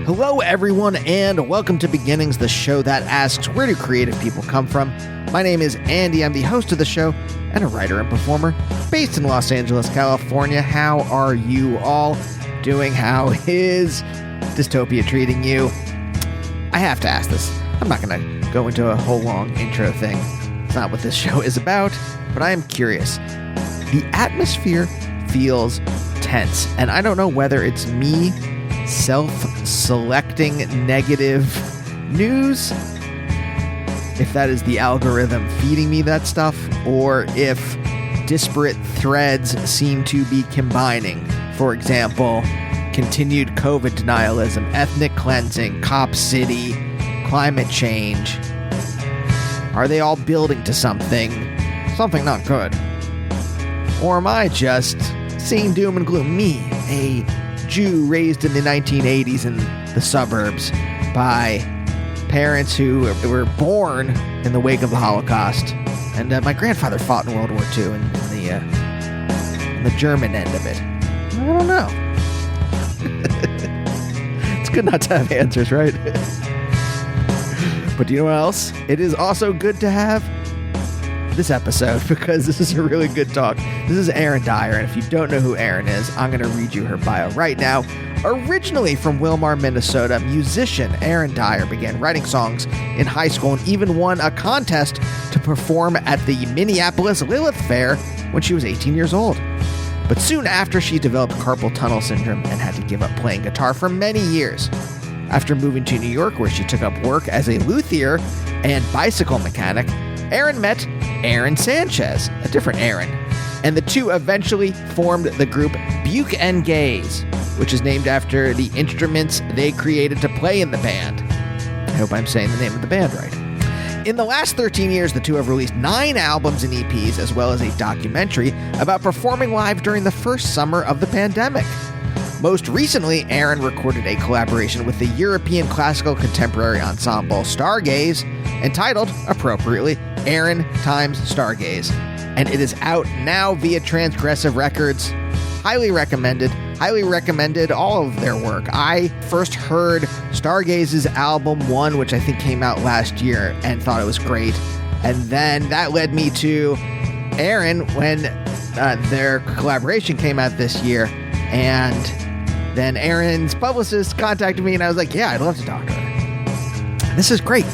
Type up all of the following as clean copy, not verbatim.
Hello, everyone, and welcome to Beginnings, the show that asks, where do creative people come from? My name is Andy. I'm the host of the show and a writer and performer based in Los Angeles, California. How are you all doing? How is dystopia treating you? I have to ask this. I'm not going to go into a whole long intro thing. It's not what this show is about, but I am curious. The atmosphere feels tense, and I don't know whether it's me self-selecting negative news, if that is the algorithm feeding me that stuff, or if disparate threads seem to be combining. For example, continued COVID denialism, ethnic cleansing, Cop City, climate change. Are they all building to something not good? Or am I just seeing doom and gloom? Me, a Jew raised in the 1980s in the suburbs by parents who were born in the wake of the Holocaust. And my grandfather fought in World War II in the German end of it. I don't know. It's good not to have answers, right? But do you know what else? It is also good to have this episode, because this is a really good talk. This is Arone Dyer, and if you don't know who Arone is, I'm going to read you her bio right now. Originally from Wilmar, Minnesota, musician Arone Dyer began writing songs in high school and even won a contest to perform at the Minneapolis Lilith Fair when she was 18 years old. But soon after, she developed carpal tunnel syndrome and had to give up playing guitar for many years. After moving to New York, where she took up work as a luthier and bicycle mechanic, Arone met Aaron Sanchez, a different Aaron, and the two eventually formed the group Buke and Gaze, which is named after the instruments they created to play in the band. I hope I'm saying the name of the band right. In the last 13 years, the two have released 9 albums and EPs, as well as a documentary about performing live during the first summer of the pandemic. Most recently, Arone recorded a collaboration with the European classical contemporary ensemble Stargaze, entitled, appropriately, Arone times Stargaze, and it is out now via Transgressive Records. Highly recommended all of their work. I first heard Stargaze's album 1, which I think came out last year, and thought it was great, and then that led me to Arone when their collaboration came out this year, and then Arone's publicist contacted me, and I was like, yeah, I'd love to talk to her. This is great.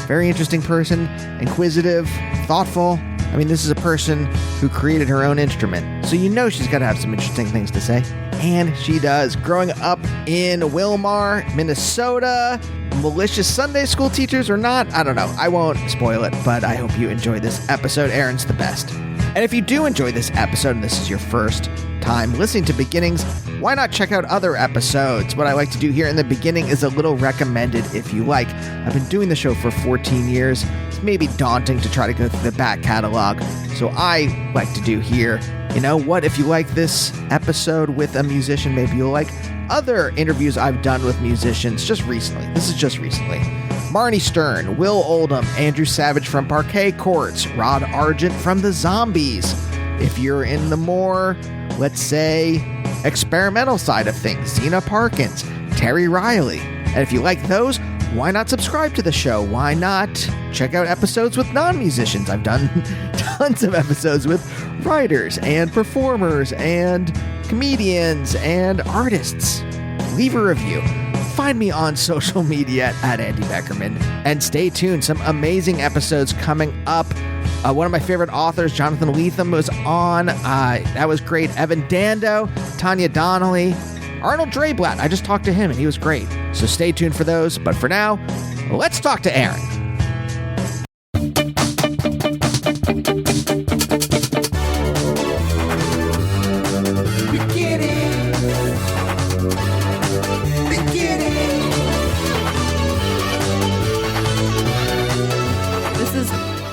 Very interesting person, inquisitive, thoughtful. I mean, this is a person who created her own instrument, so you know she's got to have some interesting things to say. And she does. Growing up in Wilmar, Minnesota, malicious Sunday school teachers or not, I don't know. I won't spoil it, but I hope you enjoy this episode. Arone's the best. And if you do enjoy this episode, and this is your first time listening to Beginnings, why not check out other episodes? What I like to do here in the beginning is a little recommended if you like. I've been doing the show for 14 years. It's maybe daunting to try to go through the back catalog. So I like to do here, you know what, if you like this episode with a musician, maybe you'll like other interviews I've done with musicians just recently. This is just recently. Marnie Stern, Will Oldham, Andrew Savage from Parquet Courts, Rod Argent from The Zombies. If you're in the more, let's say, experimental side of things, Zena Parkins, Terry Riley. And if you like those, why not subscribe to the show? Why not check out episodes with non-musicians? I've done tons of episodes with writers and performers and comedians and artists. Leave a review. Find me on social media at Andy Beckerman. And stay tuned. Some amazing episodes coming up. One of my favorite authors, Jonathan Lethem, was on. That was great. Evan Dando, Tanya Donnelly, Arnold Drayblatt. I just talked to him, and he was great. So stay tuned for those. But for now, let's talk to Arone.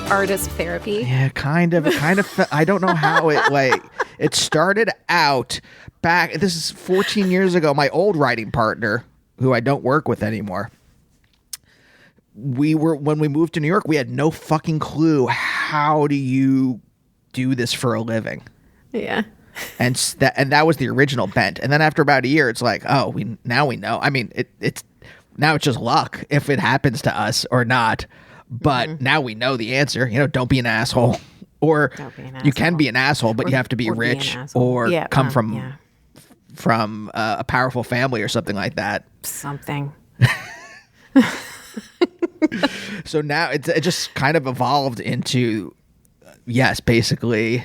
Artist therapy. Yeah, kind of. I don't know how it started out back. This is 14 years ago. My old writing partner, who I don't work with anymore, when we moved to New York, we had no fucking clue how do you do this for a living. Yeah. And that was the original bent. And then after about a year, it's like, oh, we know. I mean, it's now it's just luck if it happens to us or not. But now we know the answer. Don't be an asshole. Or you can be an asshole, but you have to be rich or come from a powerful family or something like that. Something. So now it just kind of evolved into, yes, basically,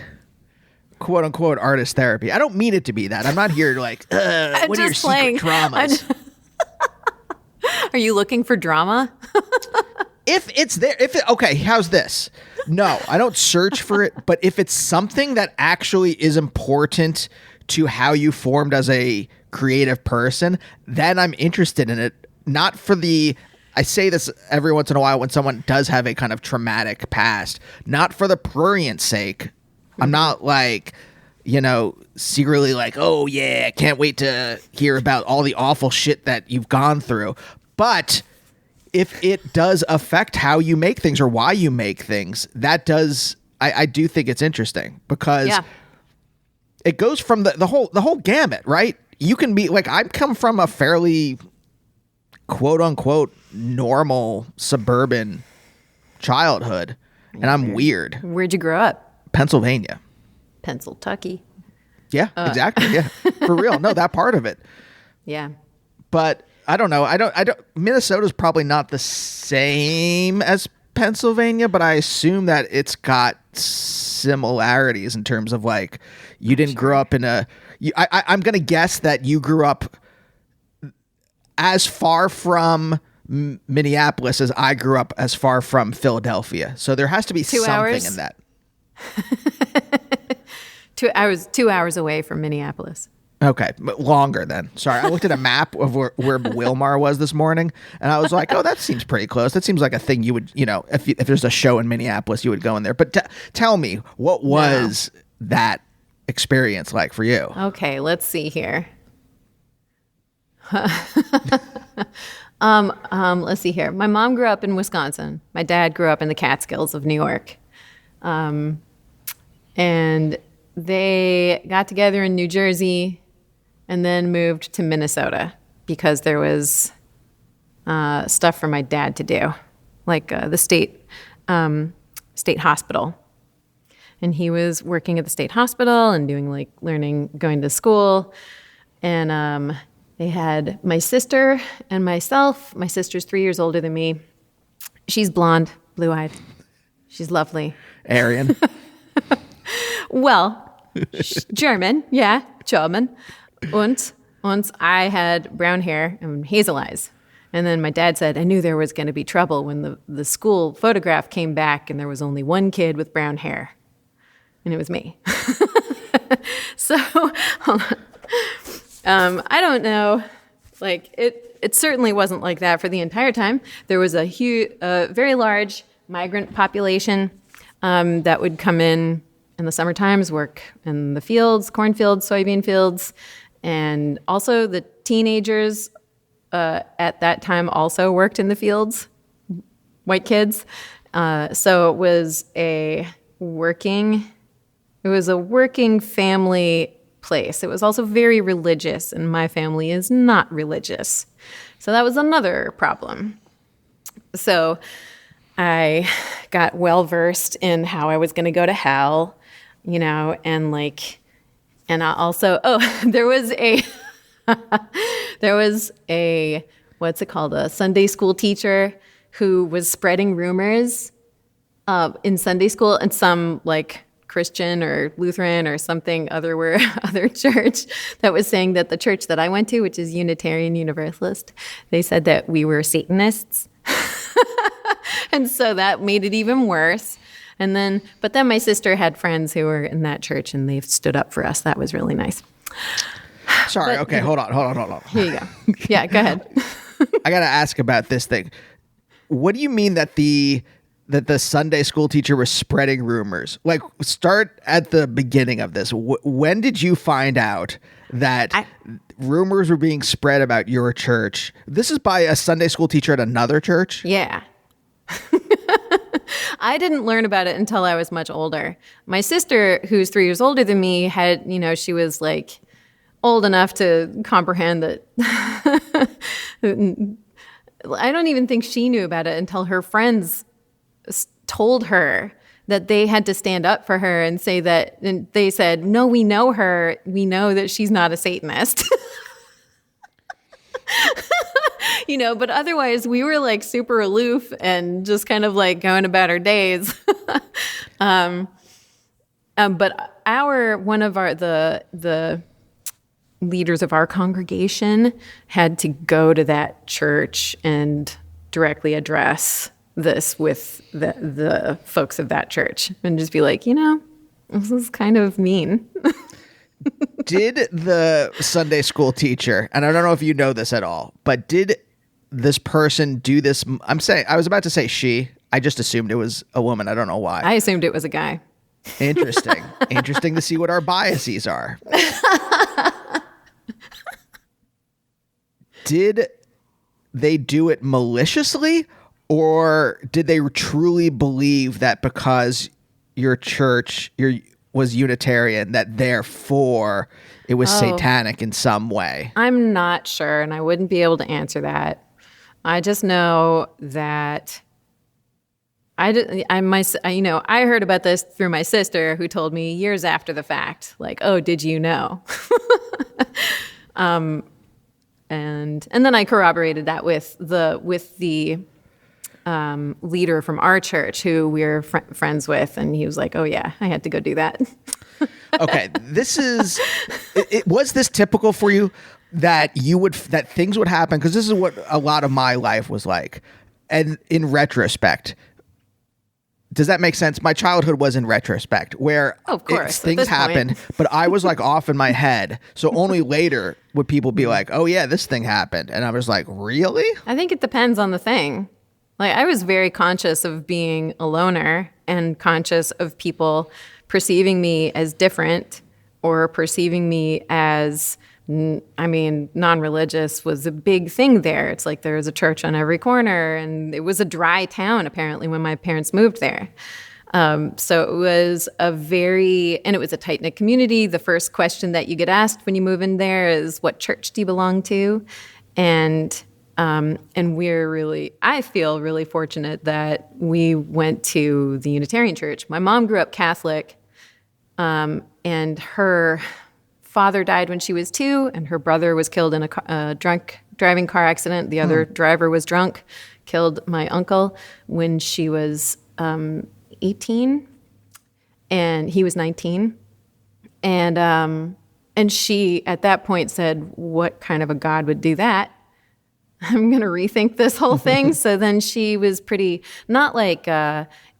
quote unquote, artist therapy. I don't mean it to be that. I'm not here to what are your secret traumas? Are you looking for drama? If it's there, okay, how's this? No, I don't search for it, but if it's something that actually is important to how you formed as a creative person, then I'm interested in it. Not for I say this every once in a while when someone does have a kind of traumatic past, not for the prurient's sake. I'm not secretly oh yeah, I can't wait to hear about all the awful shit that you've gone through. But if it does affect how you make things or why you make things, that does, I do think it's interesting because it goes from the whole gamut, right? You can be I come from a fairly quote unquote normal suburban childhood, and I'm weird. Where'd you grow up? Pennsylvania. Pennsyltucky. Yeah, exactly. Yeah, for real. No, that part of it. Yeah. But I don't know. I don't. Minnesota's probably not the same as Pennsylvania, but I assume that it's got similarities in terms of you didn't grow up in I'm going to guess that you grew up as far from Minneapolis as I grew up as far from Philadelphia. So there has to be something in that. 2 hours away from Minneapolis. Okay, but longer then. Sorry, I looked at a map of where Wilmar was this morning, and I was like, oh, that seems pretty close. That seems like a thing you would, if there's a show in Minneapolis, you would go in there. But tell me, what was that experience like for you? Okay, let's see here. Let's see here. My mom grew up in Wisconsin. My dad grew up in the Catskills of New York. And they got together in New Jersey and then moved to Minnesota because there was stuff for my dad to do, the state hospital. And he was working at the state hospital and doing learning, going to school. And they had my sister and myself. My sister's 3 years older than me. She's blonde, blue-eyed. She's lovely. Aryan. Well, German, yeah, German. And I had brown hair and hazel eyes. And then my dad said, I knew there was going to be trouble when the school photograph came back and there was only one kid with brown hair. And it was me. So, hold on. I don't know. It certainly wasn't like that for the entire time. There was a very large migrant population that would come in the summer times, work in the fields, cornfields, soybean fields, and also the teenagers at that time also worked in the fields, white kids. So it was a working family place. It was also very religious, and my family is not religious. So that was another problem. So I got well versed in how I was going to go to hell, and I also, there was a, what's it called? A Sunday school teacher who was spreading rumors in Sunday school, and some Christian or Lutheran or something other church that was saying that the church that I went to, which is Unitarian Universalist, they said that we were Satanists. And so that made it even worse. But then my sister had friends who were in that church, and they stood up for us. That was really nice. Sorry. Okay. Hold on. Here you go. Yeah, go ahead. I got to ask about this thing. What do you mean that the Sunday school teacher was spreading rumors? Start at the beginning of this. When did you find out that rumors were being spread about your church? This is by a Sunday school teacher at another church? Yeah. I didn't learn about it until I was much older. My sister, who's 3 years older than me, had, she was like old enough to comprehend that. I don't even think she knew about it until her friends told her that they had to stand up for her and say that, and they said, no, we know her. We know that she's not a Satanist. But otherwise we were like super aloof and just kind of like going about our days. But one of the leaders of our congregation had to go to that church and directly address this with the folks of that church and just be like, this is kind of mean. Did the Sunday school teacher, and I don't know if you know this at all, but did this person do this? I was about to say she. I just assumed it was a woman. I don't know why. I assumed it was a guy. Interesting. Interesting to see what our biases are. Did they do it maliciously, or did they truly believe that because your church was Unitarian, that therefore it was satanic in some way? I'm not sure, and I wouldn't be able to answer that. I just know that I heard about this through my sister, who told me years after the fact, like, "Oh, did you know?" And then I corroborated that with the leader from our church, who we're friends with, and he was like, "Oh yeah, I had to go do that." Okay, was this typical for you, that that things would happen? Because this is what a lot of my life was like, and in retrospect, does that make sense? My childhood was in retrospect, where of course things happened, but I was like off in my head. So only later would people be like, "Oh yeah, this thing happened," and I was like, "Really?" I think it depends on the thing. Like, I was very conscious of being a loner and conscious of people perceiving me as different or perceiving me as, non-religious was a big thing there. It's like there was a church on every corner, and it was a dry town, apparently, when my parents moved there. So it was and it was a tight-knit community. The first question that you get asked when you move in there is, what church do you belong to? And I feel really fortunate that we went to the Unitarian church. My mom grew up Catholic, and her father died when she was 2, and her brother was killed in a drunk driving car accident. The other driver was drunk, killed my uncle when she was 18, and he was 19. And she, at that point, said, "What kind of a God would do that? I'm going to rethink this whole thing." So then she was pretty, not like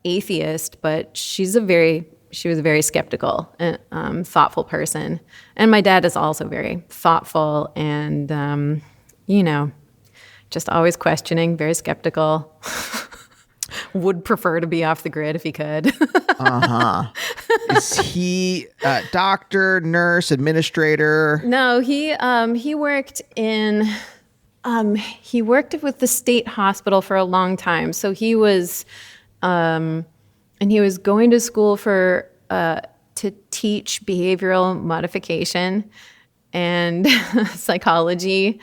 atheist, but she was a very skeptical and thoughtful person. And my dad is also very thoughtful and, just always questioning, very skeptical. Would prefer to be off the grid if he could. Is he a doctor, nurse, administrator? No, he worked with the state hospital for a long time. So he was, and he was going to school to teach behavioral modification and psychology.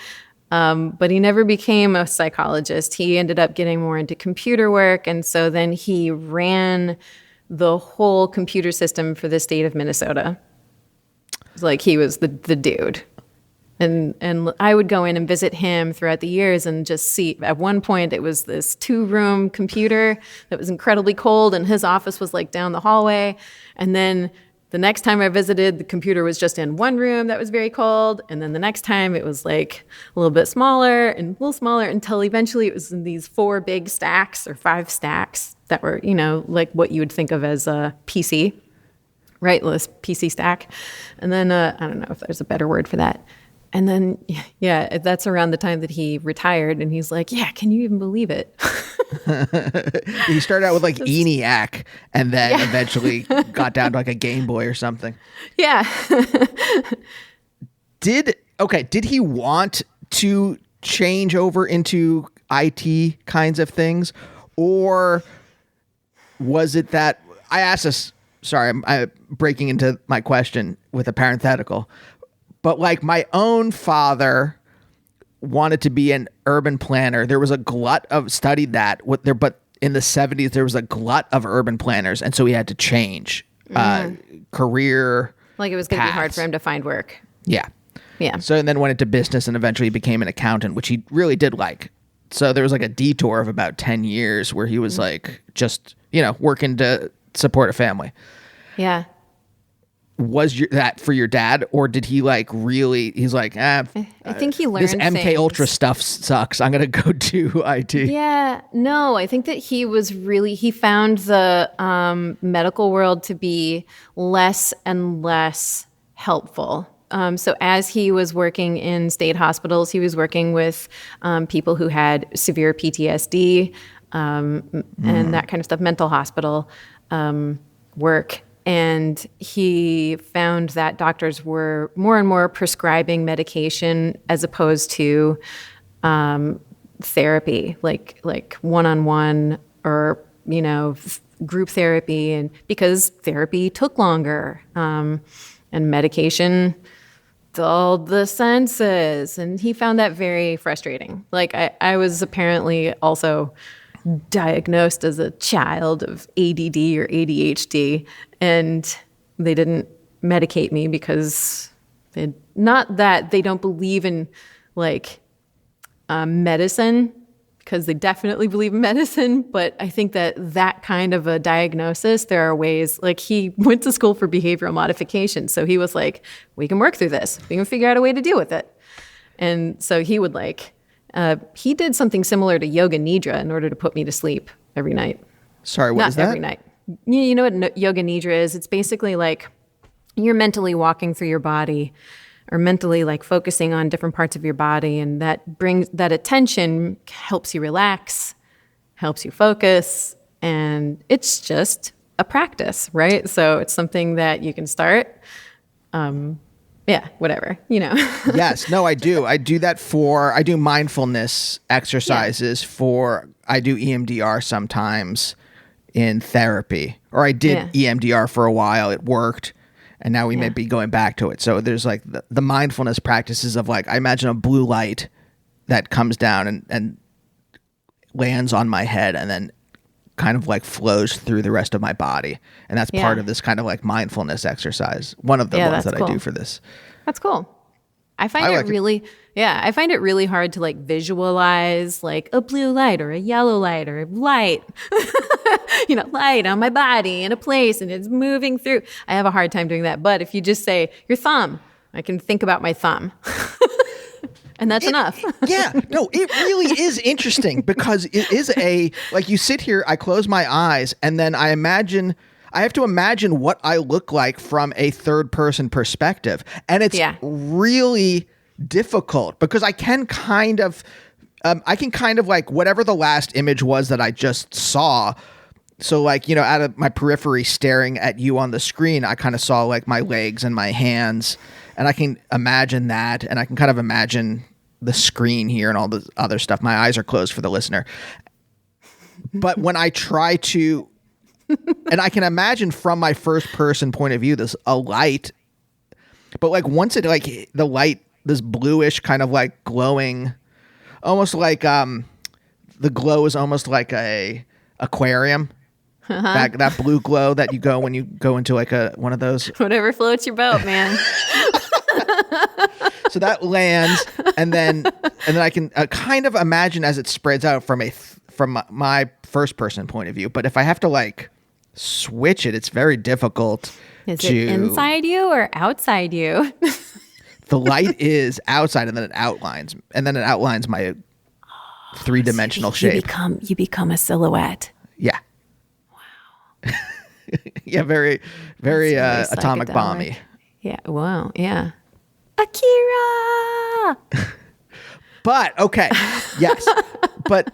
But he never became a psychologist. He ended up getting more into computer work. And so then he ran the whole computer system for the state of Minnesota. It was like he was the dude. And I would go in and visit him throughout the years and just see. At one point, it was this 2-room computer that was incredibly cold, and his office was like down the hallway. And then the next time I visited, the computer was just in one room that was very cold. And then the next time, it was like a little bit smaller and a little smaller, until eventually it was in these 4 big stacks or 5 stacks that were, like what you would think of as a PC, right? This PC stack. And then I don't know if there's a better word for that. And then, yeah, that's around the time that he retired, and he's like, "Yeah, can you even believe it?" He started out with like ENIAC, and then eventually got down to like a Game Boy or something. Yeah. Did he want to change over into IT kinds of things, or Was it that I asked this? Sorry, I'm breaking into my question with a parenthetical, but like my own father wanted to be an urban planner. There was a glut of studied that what there, but in the 70s there was a glut of urban planners, and so he had to change career. Like it was going to be hard paths. for him to find work. Yeah. Yeah. So and then went into business and eventually became an accountant, which he really did like. So there was like a detour of about 10 years where he was like just, working to support a family. Yeah. Was that for your dad, or did he like really, he's like, I think he learned this MK things. Ultra stuff sucks. I'm going to go do IT. Yeah, no, I think that he found the medical world to be less and less helpful. So as he was working in state hospitals, he was working with people who had severe PTSD and that kind of stuff, mental hospital work. And he found that doctors were more and more prescribing medication as opposed to therapy, like one-on-one or group therapy, and because therapy took longer and medication dulled the senses, and he found that very frustrating. Like I was apparently also diagnosed as a child of ADD or ADHD, and they didn't medicate me because not that they don't believe in medicine, because they definitely believe in medicine, but I think that kind of a diagnosis, there are ways, like he went to school for behavioral modification, so he was like, we can work through this, we can figure out a way to deal with it. And so he would he did something similar to yoga nidra in order to put me to sleep every night. Sorry, what is that? Not every night. You know what yoga nidra is? It's basically like you're mentally walking through your body, or mentally focusing on different parts of your body, and that brings that attention, helps you relax, helps you focus, and it's just a practice, right? So it's something that you can start. Yeah, whatever, Yes, no, I do. I do that I do mindfulness exercises I do EMDR sometimes in therapy, or I did EMDR for a while. It worked. And now we may be going back to it. So there's the mindfulness practices of I imagine a blue light that comes down and lands on my head and then kind of flows through the rest of my body. And that's part of this kind of mindfulness exercise. One of the ones that cool. I do for this. That's cool. I find it really hard to visualize a blue light or a yellow light or a light, light on my body in a place and it's moving through. I have a hard time doing that. But if you just say your thumb, I can think about my thumb. And that's enough. Yeah, no, it really is interesting because it is you sit here, I close my eyes, and then I have to imagine what I look like from a third person perspective. And it's really difficult because I can kind of whatever the last image was that I just saw. So out of my periphery staring at you on the screen, I kind of saw my legs and my hands, and I can imagine that. And I can kind of imagine the screen here and all the other stuff. My eyes are closed for the listener. But when I try to, and I can imagine from my first person point of view, a light, but once it the light, this bluish kind of glowing, almost the glow is almost like a aquarium. That blue glow that you go when you go into one of those. Whatever floats your boat, man. So that lands, and then I can kind of imagine as it spreads out from my first person point of view. But if I have to switch it, it's very difficult. Is it inside you or outside you? The light is outside, and then it outlines my three-dimensional shape. You become a silhouette. Yeah. Wow. Yeah, very, very atomic bomby. Yeah. Wow. Yeah. Akira. But okay, yes. But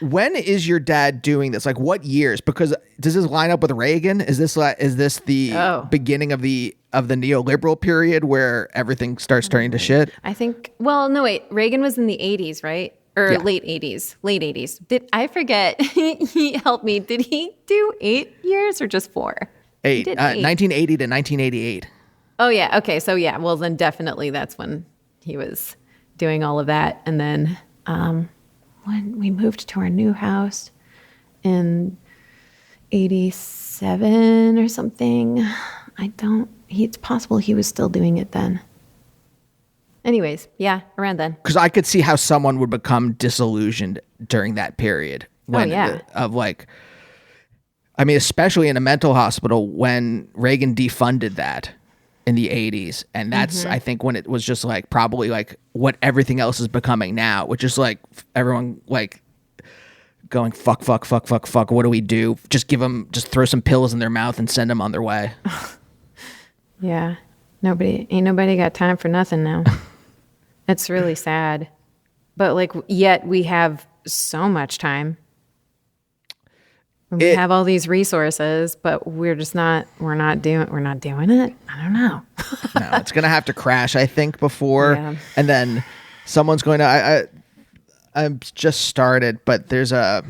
when is your dad doing this? What years? Because does this line up with Reagan? Is this the beginning of the neoliberal period where everything starts turning to shit? I think. Well, no, wait. Reagan was in the 80s, right? or Yeah. late 80s. Late 80s. I forget. He helped me. Did he do 8 years or just 4? He 8. did 8. 1980 to 1988. Oh, yeah. Okay. So, yeah. Well, then definitely that's when he was doing all of that. And then when we moved to our new house in 87 or something, it's possible he was still doing it then. Anyways, yeah, around then. Because I could see how someone would become disillusioned during that period. When yeah. I mean, especially in a mental hospital when Reagan defunded that in the 80s. And that's, I think, when it was just like probably like what everything else is becoming now, which is like everyone like going, fuck. What do we do? Just throw some pills in their mouth and send them on their way. Yeah. Ain't nobody got time for nothing now. It's really sad. But like, yet we have so much time. We have all these resources, but we're not doing it. I don't know. No, it's going to have to crash, I think, before. Yeah. And then someone's going to, I've just started, but there's a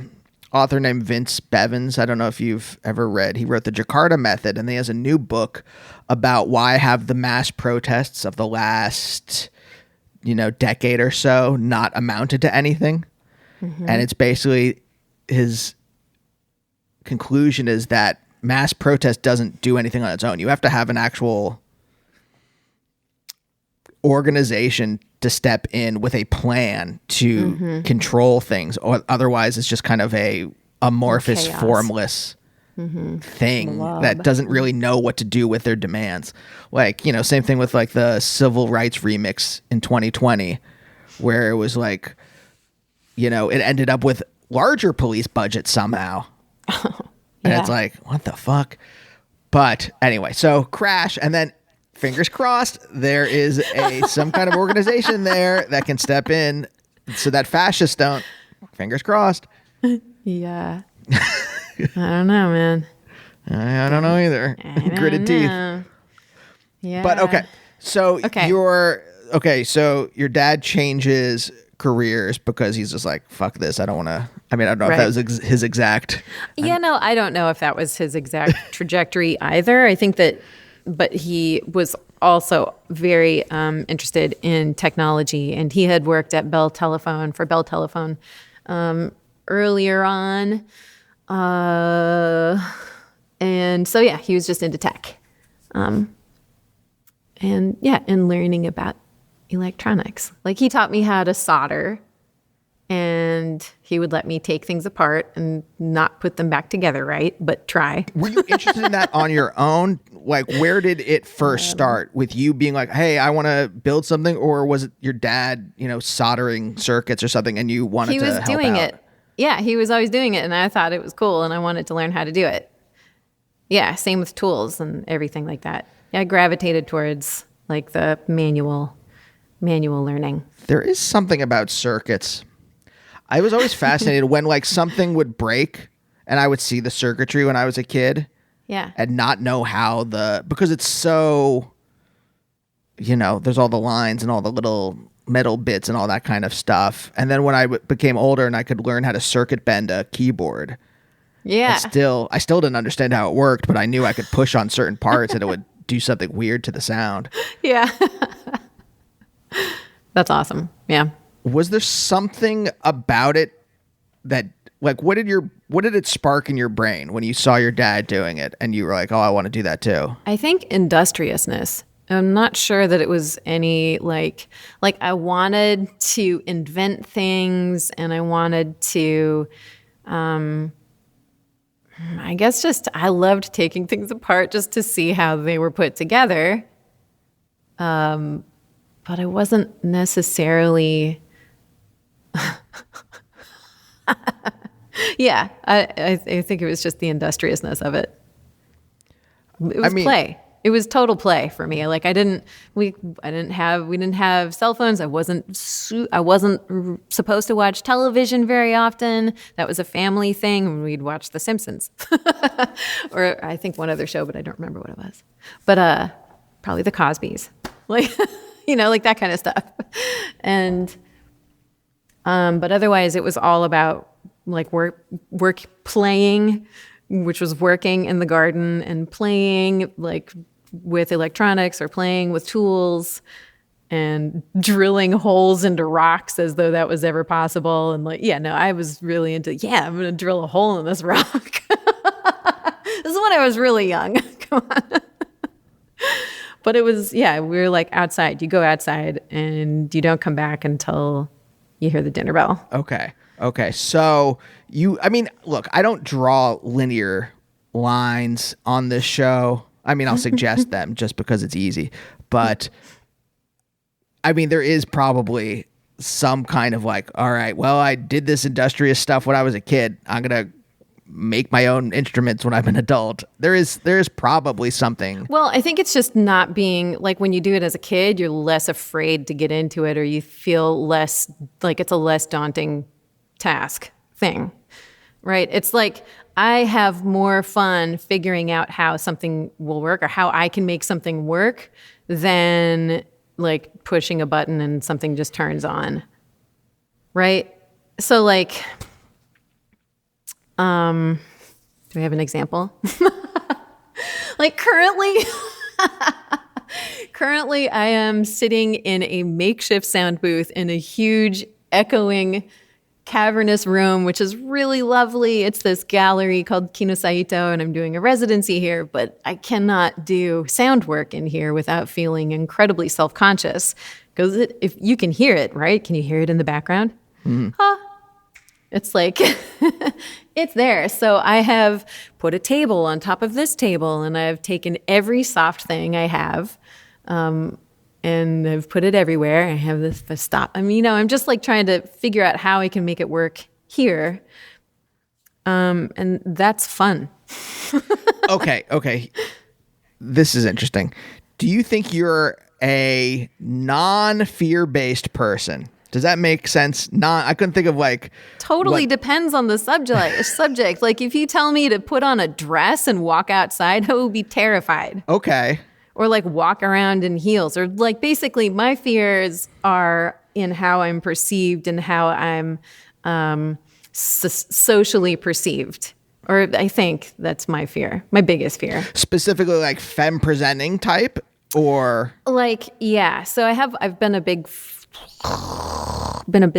author named Vince Bevins. I don't know if you've ever read. He wrote the Jakarta Method, and he has a new book about why have the mass protests of the last, decade or so not amounted to anything. And it's basically his conclusion is that mass protest doesn't do anything on its own. You have to have an actual organization to step in with a plan to control things, or otherwise it's just kind of a amorphous, chaos. Formless thing Blob. that doesn't really know what to do with their demands. Like, same thing with like the civil rights remix in 2020, where it was like, it ended up with larger police budgets somehow. And it's like, what the fuck? But anyway, so crash, and then fingers crossed, there is some kind of organization there that can step in so that fascists don't. Fingers crossed. Yeah. I don't know, man. I don't know either. Gritted teeth. Yeah. But okay. So so your dad changes careers because he's just like, fuck this. I don't want to. I mean, I don't know if that was his exact. Yeah, no, I don't know if that was his exact trajectory either. I think that, but he was also very interested in technology, and he had worked at Bell Telephone earlier on. And so, yeah, he was just into tech. And learning about electronics. Like, he taught me how to solder, and he would let me take things apart and not put them back together, right? But try. Were you interested in that on your own? Like, where did it first start? With you being like, hey, I want to build something? Or was it your dad, soldering circuits or something, and you wanted to help out? He was doing it. Yeah, he was always doing it, and I thought it was cool, and I wanted to learn how to do it. Yeah, same with tools and everything like that. Yeah, I gravitated towards like the manual learning. There is something about circuits. I was always fascinated when like something would break and I would see the circuitry when I was a kid. Yeah. And not know how because it's so, there's all the lines and all the little metal bits and all that kind of stuff. And then when I became older and I could learn how to circuit bend a keyboard. Yeah. I still didn't understand how it worked, but I knew I could push on certain parts and it would do something weird to the sound. Yeah. That's awesome. Yeah. Was there something about it that, like, what did it spark in your brain when you saw your dad doing it and you were like, oh, I want to do that too? I think industriousness. I'm not sure that it was any like I wanted to invent things, and I wanted to, I guess just, I loved taking things apart just to see how they were put together. But I wasn't necessarily, yeah, I think it was just the industriousness of it. It was play. It was total play for me. Like, we didn't have cell phones. I wasn't supposed to watch television very often. That was a family thing. We'd watch The Simpsons, or I think one other show, but I don't remember what it was. But probably The Cosbys, like like that kind of stuff. And But otherwise, it was all about like work playing, which was working in the garden and playing like with electronics or playing with tools and drilling holes into rocks as though that was ever possible. And like, yeah, no, I was really into, I'm going to drill a hole in this rock. This is when I was really young. Come on. But it was, we were like outside. You go outside and you don't come back until you hear the dinner bell. Okay. So look, I don't draw linear lines on this show. I mean, I'll suggest them just because it's easy. But I mean, there is probably some kind of like, all right, well, I did this industrious stuff when I was a kid. I'm going to make my own instruments when I'm an adult. There is probably something. Well, I think it's just not being like when you do it as a kid, you're less afraid to get into it, or you feel less like it's a less daunting task thing, right? It's like I have more fun figuring out how something will work or how I can make something work than like pushing a button and something just turns on, right? So like, do I have an example? Like currently I am sitting in a makeshift sound booth in a huge echoing cavernous room, which is really lovely. It's this gallery called Kino Saito, and I'm doing a residency here, but I cannot do sound work in here without feeling incredibly self-conscious because if you can hear it, right? Can you hear it in the background? It's like, it's there. So I have put a table on top of this table, and I've taken every soft thing I have, and I've put it everywhere. I have this stop. I mean, I'm just like trying to figure out how I can make it work here. And that's fun. Okay. This is interesting. Do you think you're a non-fear-based person? Does that make sense? I couldn't think of like... Totally depends on the subject. Like if you tell me to put on a dress and walk outside, I will be terrified. Okay. Or like walk around in heels, or like basically my fears are in how I'm perceived and how I'm socially perceived. Or I think that's my fear, my biggest fear. Specifically like femme presenting type or? Like, yeah. So I've been a bit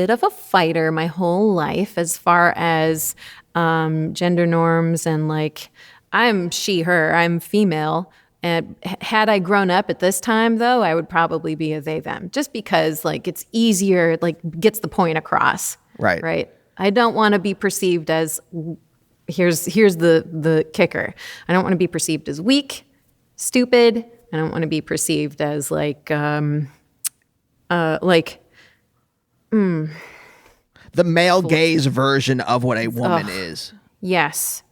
of a fighter my whole life as far as gender norms and like I'm she, her, I'm female. And had I grown up at this time, though, I would probably be a they, them, just because like it's easier, like gets the point across. Right. I don't want to be perceived as, here's the kicker. I don't want to be perceived as weak, stupid. I don't want to be perceived as like the male gaze version of what a woman is. Yes.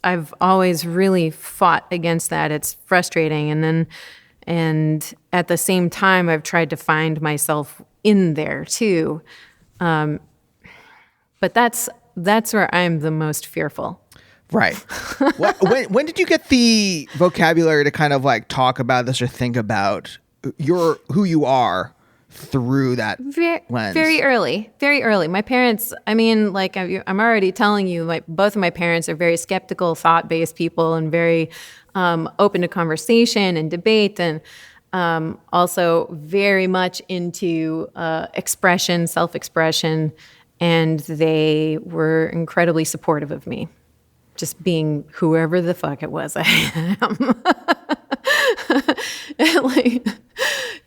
I've always really fought against that. It's frustrating. And at the same time, I've tried to find myself in there too. But that's where I'm the most fearful. Right. When did you get the vocabulary to kind of like talk about this or think about who you are through that lens? Very early. My parents, I mean, like I'm already telling you, like both of my parents are very skeptical, thought-based people and very open to conversation and debate, and also very much into expression, self-expression, and they were incredibly supportive of me, just being whoever the fuck it was I am.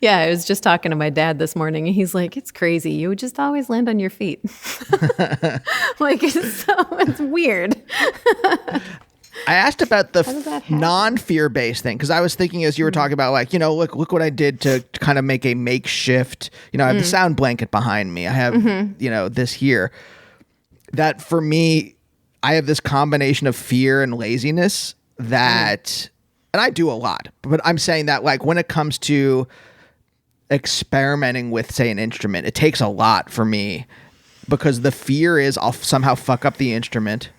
I was just talking to my dad this morning, and he's like, "It's crazy. You would just always land on your feet." Like it's weird. I asked about the non-fear-based thing because I was thinking as you were talking about, like, look what I did to kind of make a makeshift. I have the sound blanket behind me. I have this here. That for me, I have this combination of fear and laziness that, and I do a lot. But I'm saying that like when it comes to experimenting with, say, an instrument, it takes a lot for me because the fear is I'll somehow fuck up the instrument.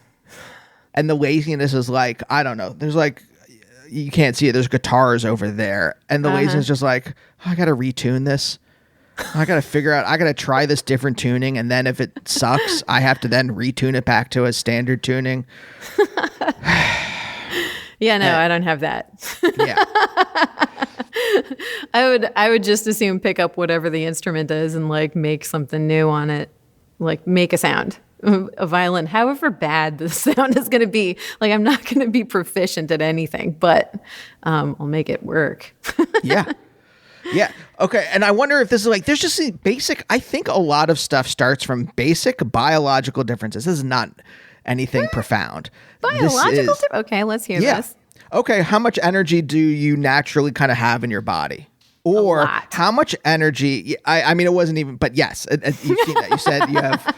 And the laziness is like, I don't know. There's like, you can't see it. There's guitars over there. And the laziness is just like, I got to retune this. I got to figure out, I got to try this different tuning. And then if it sucks, I have to then retune it back to a standard tuning. Yeah, no, I don't have that. Yeah. I would just as soon pick up whatever the instrument is and like make something new on it, like make a sound, a violin, however bad the sound is going to be. Like I'm not going to be proficient at anything, but I'll make it work. Yeah. Yeah. Okay. And I wonder if this is like, there's just a basic, I think a lot of stuff starts from basic biological differences. This is not anything profound. Biological? Okay, let's hear this. Okay. How much energy do you naturally kind of have in your body? Or how much energy? I mean, it wasn't even, but yes, you've seen that. You said you have,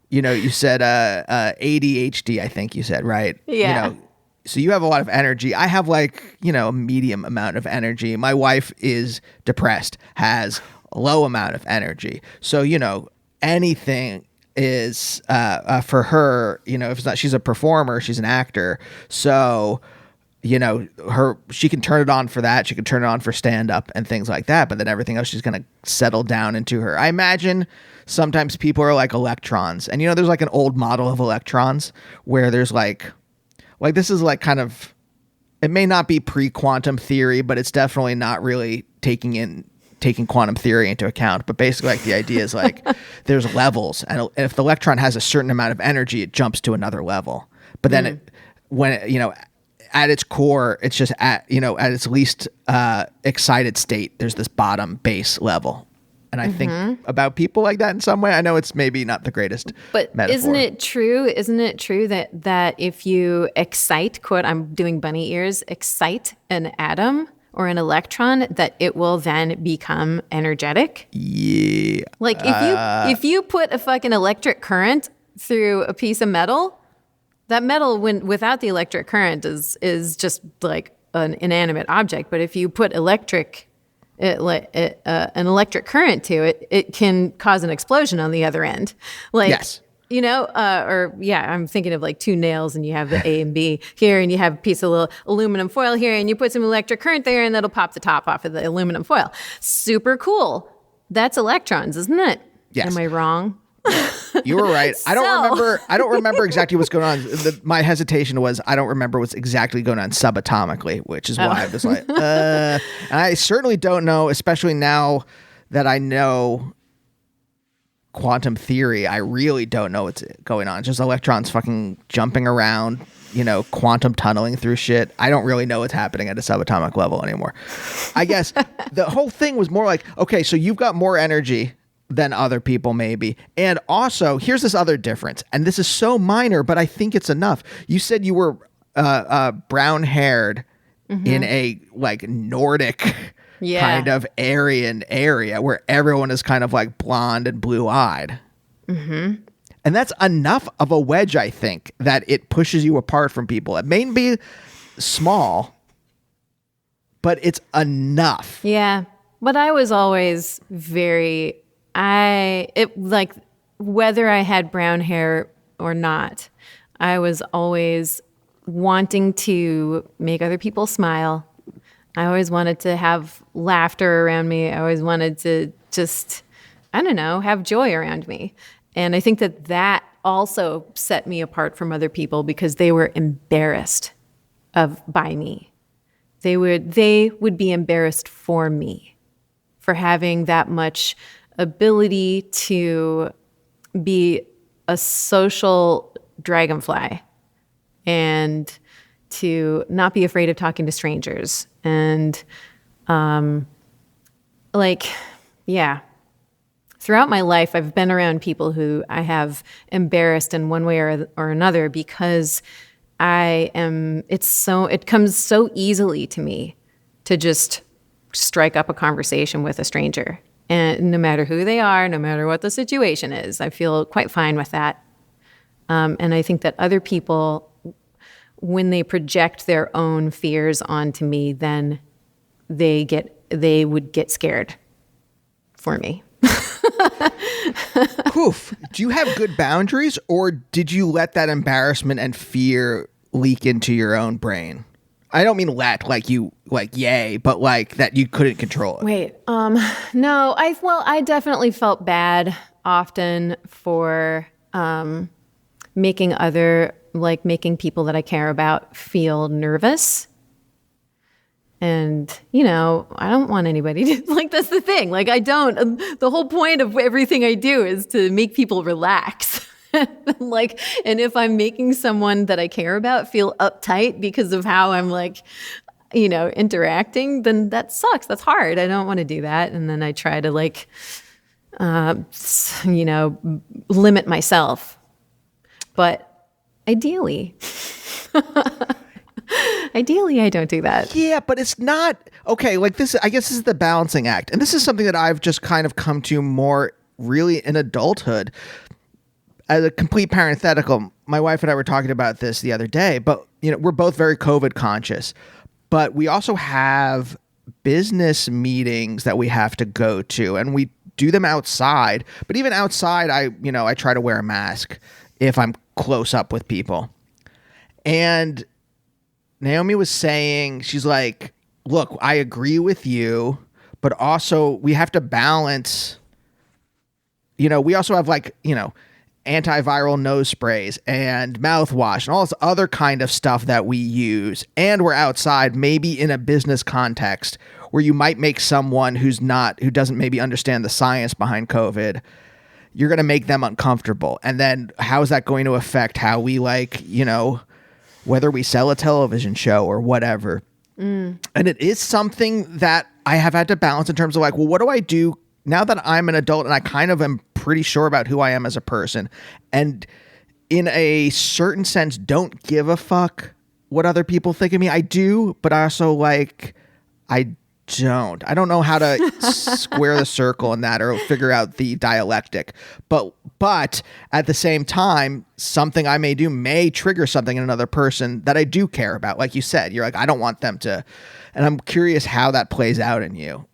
you said ADHD, I think you said, right? Yeah. So you have a lot of energy. I have like, a medium amount of energy. My wife is depressed, has a low amount of energy. So, anything is for her, if it's not, she's a performer, she's an actor. So, she can turn it on for that. She can turn it on for stand up and things like that. But then everything else, she's going to settle down into her. I imagine sometimes people are like electrons. And, there's like an old model of electrons where there's like this is like kind of, it may not be pre-quantum theory, but it's definitely not really taking quantum theory into account. But basically like the idea is like there's levels, and if the electron has a certain amount of energy, it jumps to another level. But then at its core, it's just at its least excited state, there's this bottom base level. And I think about people like that in some way. I know it's maybe not the greatest metaphor. Isn't it true that if you excite, quote, I'm doing bunny ears, excite an atom or an electron, that it will then become energetic? Yeah. Like if you put a fucking electric current through a piece of metal, that metal, without the electric current, is just like an inanimate object. But if you put an electric current to it, it can cause an explosion on the other end. Like, yes. I'm thinking of like two nails, and you have the A and B here, and you have a piece of little aluminum foil here, and you put some electric current there, and that'll pop the top off of the aluminum foil. Super cool. That's electrons, isn't it? Yes. Am I wrong? You were right. I don't remember exactly what's going on. My hesitation was I don't remember what's exactly going on subatomically, which is why I was like, and I certainly don't know, especially now that I know quantum theory. I really don't know what's going on. It's just electrons fucking jumping around, quantum tunneling through shit. I don't really know what's happening at a subatomic level anymore. I guess the whole thing was more like, okay, so you've got more energy than other people maybe. And also, here's this other difference. And this is so minor, but I think it's enough. You said you were brown haired in a like Nordic kind of Aryan area where everyone is kind of like blonde and blue eyed. And that's enough of a wedge, I think, that it pushes you apart from people. It may be small, but it's enough. Yeah. But I was always whether I had brown hair or not, I was always wanting to make other people smile. I always wanted to have laughter around me. I always wanted to just, have joy around me. And I think that also set me apart from other people because they were embarrassed by me. They would be embarrassed for me, for having that much ability to be a social dragonfly and to not be afraid of talking to strangers. And throughout my life, I've been around people who I have embarrassed in one way or another because it comes so easily to me to just strike up a conversation with a stranger. And no matter who they are, no matter what the situation is, I feel quite fine with that. And I think that other people, when they project their own fears onto me, then they would get scared for me. Poof. Do you have good boundaries, or did you let that embarrassment and fear leak into your own brain? I don't mean like you, like yay, but like that you couldn't control it. Wait, no, I definitely felt bad often for making people that I care about feel nervous. And, I don't want anybody to, like, that's the thing. Like, the whole point of everything I do is to make people relax. Like, and if I'm making someone that I care about feel uptight because of how I'm like, interacting, then that sucks. That's hard. I don't want to do that. And then I try to like, limit myself. But ideally, I don't do that. Yeah, but it's not okay. Like this, I guess this is the balancing act. And this is something that I've just kind of come to more really in adulthood. As a complete parenthetical, my wife and I were talking about this the other day, but we're both very COVID conscious, but we also have business meetings that we have to go to, and we do them outside. But even outside, I try to wear a mask if I'm close up with people. And Naomi was saying, she's like, look, I agree with you, but also we have to balance, we also have antiviral nose sprays and mouthwash and all this other kind of stuff that we use. And we're outside, maybe in a business context where you might make someone who doesn't maybe understand the science behind COVID, you're going to make them uncomfortable. And then how is that going to affect how we whether we sell a television show or whatever. And it is something that I have had to balance in terms of like, well, what do I do now that I'm an adult and I kind of am pretty sure about who I am as a person, and in a certain sense don't give a fuck what other people think of me. I do, but I also I don't know how to square the circle in that or figure out the dialectic, but at the same time, something I may do may trigger something in another person that I do care about. Like you said, you're like, I don't want them to, and I'm curious how that plays out in you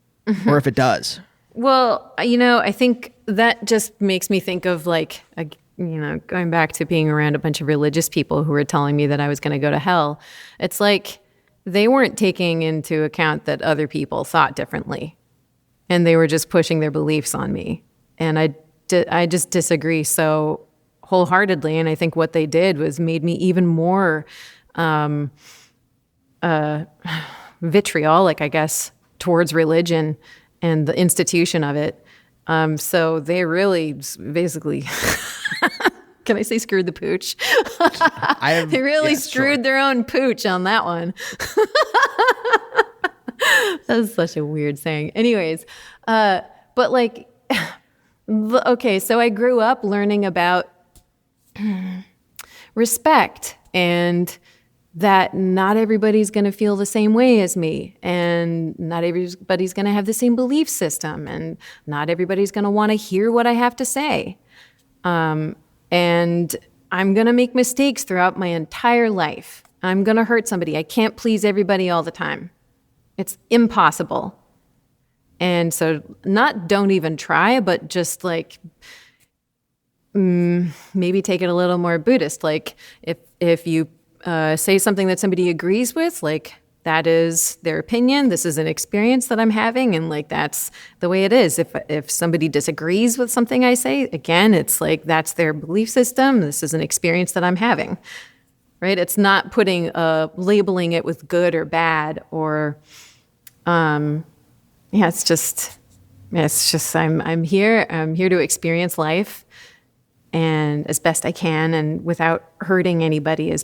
or if it does. Well, I think that just makes me think of going back to being around a bunch of religious people who were telling me that I was going to go to hell. It's like they weren't taking into account that other people thought differently, and they were just pushing their beliefs on me. And I just disagree so wholeheartedly. And I think what they did was made me even more vitriolic, I guess, towards religion and the institution of it. So they really basically, can I say screwed the pooch? They really screwed their own pooch on that one. That was such a weird saying. Anyways, but okay, so I grew up learning about respect and that not everybody's going to feel the same way as me, and not everybody's going to have the same belief system, and not everybody's going to want to hear what I have to say. And I'm going to make mistakes throughout my entire life. I'm going to hurt somebody. I can't please everybody all the time. It's impossible. And so don't even try, but just maybe take it a little more Buddhist. Like if you say something that somebody agrees with, that is their opinion. This is an experience that I'm having, and that's the way it is. If somebody disagrees with something I say, again, it's that's their belief system. This is an experience that I'm having, right? It's not labeling it with good or bad or, it's just I'm here to experience life, and as best I can, and without hurting anybody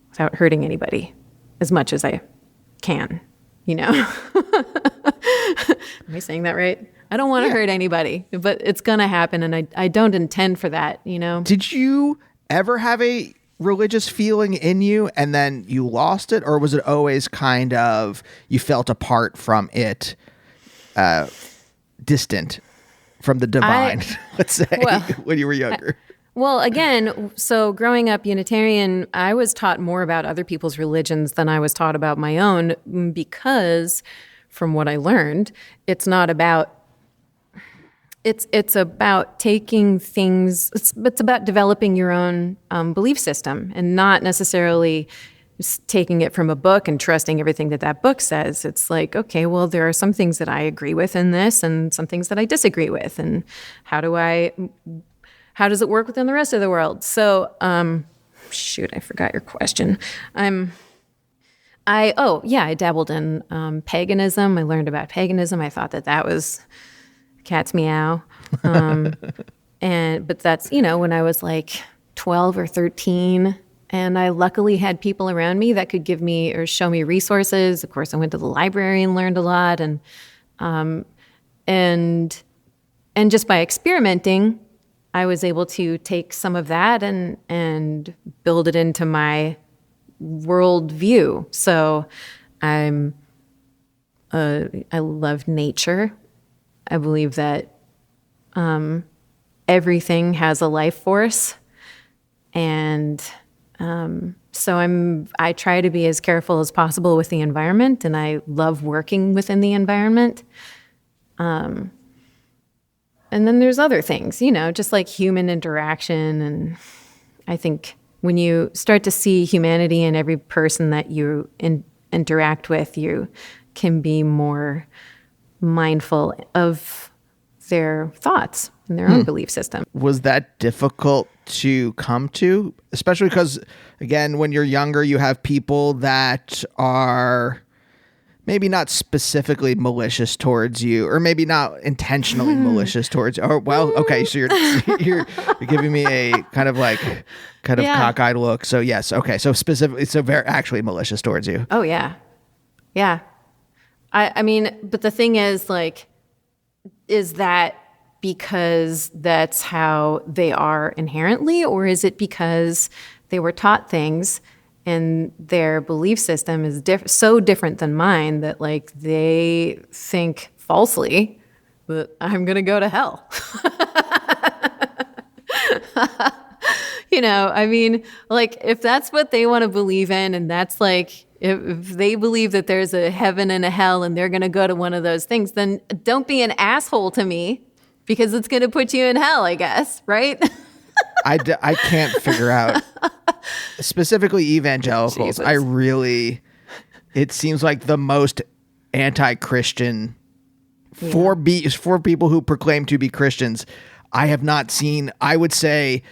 without hurting anybody as much as I can, Am I saying that right? I don't want to hurt anybody, but it's going to happen, and I don't intend for that, Did you ever have a religious feeling in you and then you lost it, or was it always kind of you felt apart from it, distant from the divine, let's say, when you were younger? Well, again, so growing up Unitarian, I was taught more about other people's religions than I was taught about my own, because from what I learned, it's not about it's about taking things. It's about developing your own belief system, and not necessarily just taking it from a book and trusting everything that book says. It's like, okay, well, there are some things that I agree with in this, and some things that I disagree with, and how does it work within the rest of the world? So, shoot, I forgot your question. I dabbled in paganism. I learned about paganism. I thought that was cat's meow. But that's, when I was like 12 or 13, and I luckily had people around me that could give me or show me resources. Of course, I went to the library and learned a lot, and just by experimenting, I was able to take some of that and build it into my worldview. So I love nature. I believe that everything has a life force, and so I try to be as careful as possible with the environment, and I love working within the environment. And then there's other things, just like human interaction. And I think when you start to see humanity in every person that you interact with, you can be more mindful of their thoughts and their own belief system. Was that difficult to come to? Especially because, again, when you're younger, you have people that are maybe not specifically malicious towards you, or maybe not intentionally malicious towards you. Oh, well, okay, so you're giving me a kind of cockeyed look. So yes, okay, so specifically, so very actually malicious towards you. Oh yeah, yeah. I mean, but the thing is, like, is that because that's how they are inherently, or is it because they were taught things and their belief system is so different than mine that, like, they think falsely that I'm going to go to hell? I mean, like, if that's what they want to believe in, and that's like, if they believe that there's a heaven and a hell and they're going to go to one of those things, then don't be an asshole to me, because it's going to put you in hell, I guess, right? I can't figure out, specifically evangelicals. Jesus. It seems like the most anti-Christian for people who proclaim to be Christians. I have not seen, I would say,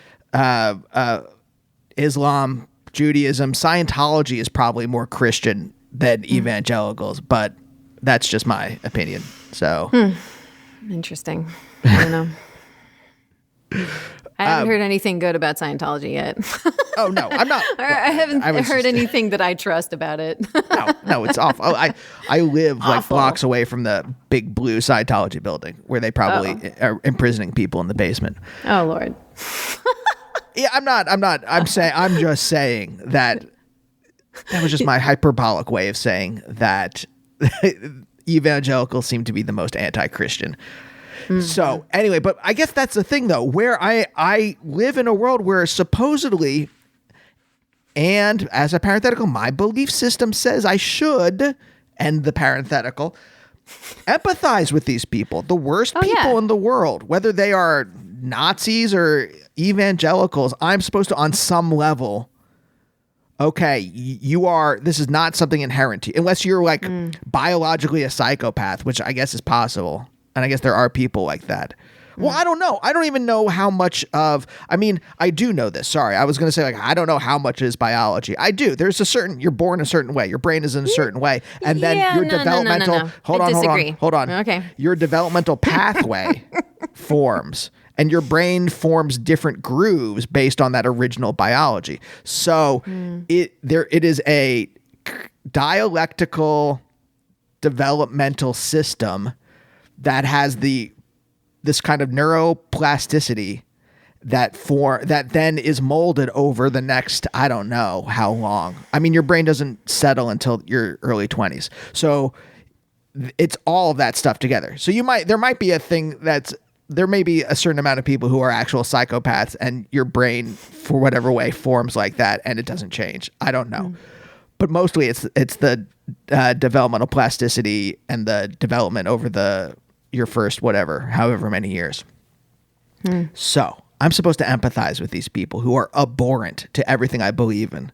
Islam, Judaism, Scientology is probably more Christian than evangelicals, but that's just my opinion. So Interesting. I don't know. I haven't heard anything good about Scientology yet. Oh no, I'm not. I haven't heard anything that I trust about it. No, it's awful. I live like blocks away from the big blue Scientology building where they probably are imprisoning people in the basement. Oh Lord. Yeah, I'm not. I'm just saying that was just my hyperbolic way of saying that evangelicals seem to be the most anti-Christian. Mm-hmm. So anyway, but I guess that's the thing though, where I live in a world where supposedly, and as a parenthetical, my belief system says I should, and the parenthetical, empathize with these people, the worst people in the world, whether they are Nazis or evangelicals. I'm supposed to, on some level, okay, this is not something inherent to you, unless you're like biologically a psychopath, which I guess is possible. And I guess there are people like that. Well, I don't know. I don't even know how much of, I do know this. Sorry. I was going to say, like, I don't know how much is biology. I do. There's you're born a certain way. Your brain is in a certain way. And then your developmental, no. Hold on. Okay. Your developmental pathway forms, and your brain forms different grooves based on that original biology. So it is a dialectical developmental system that has this kind of neuroplasticity that then is molded over the next, I don't know how long. Your brain doesn't settle until your early 20s. So it's all of that stuff together. So there might be a thing there may be a certain amount of people who are actual psychopaths, and your brain, for whatever way, forms like that, and it doesn't change. I don't know. But mostly it's the developmental plasticity and the development over the your first whatever, however many years. So I'm supposed to empathize with these people who are abhorrent to everything I believe in.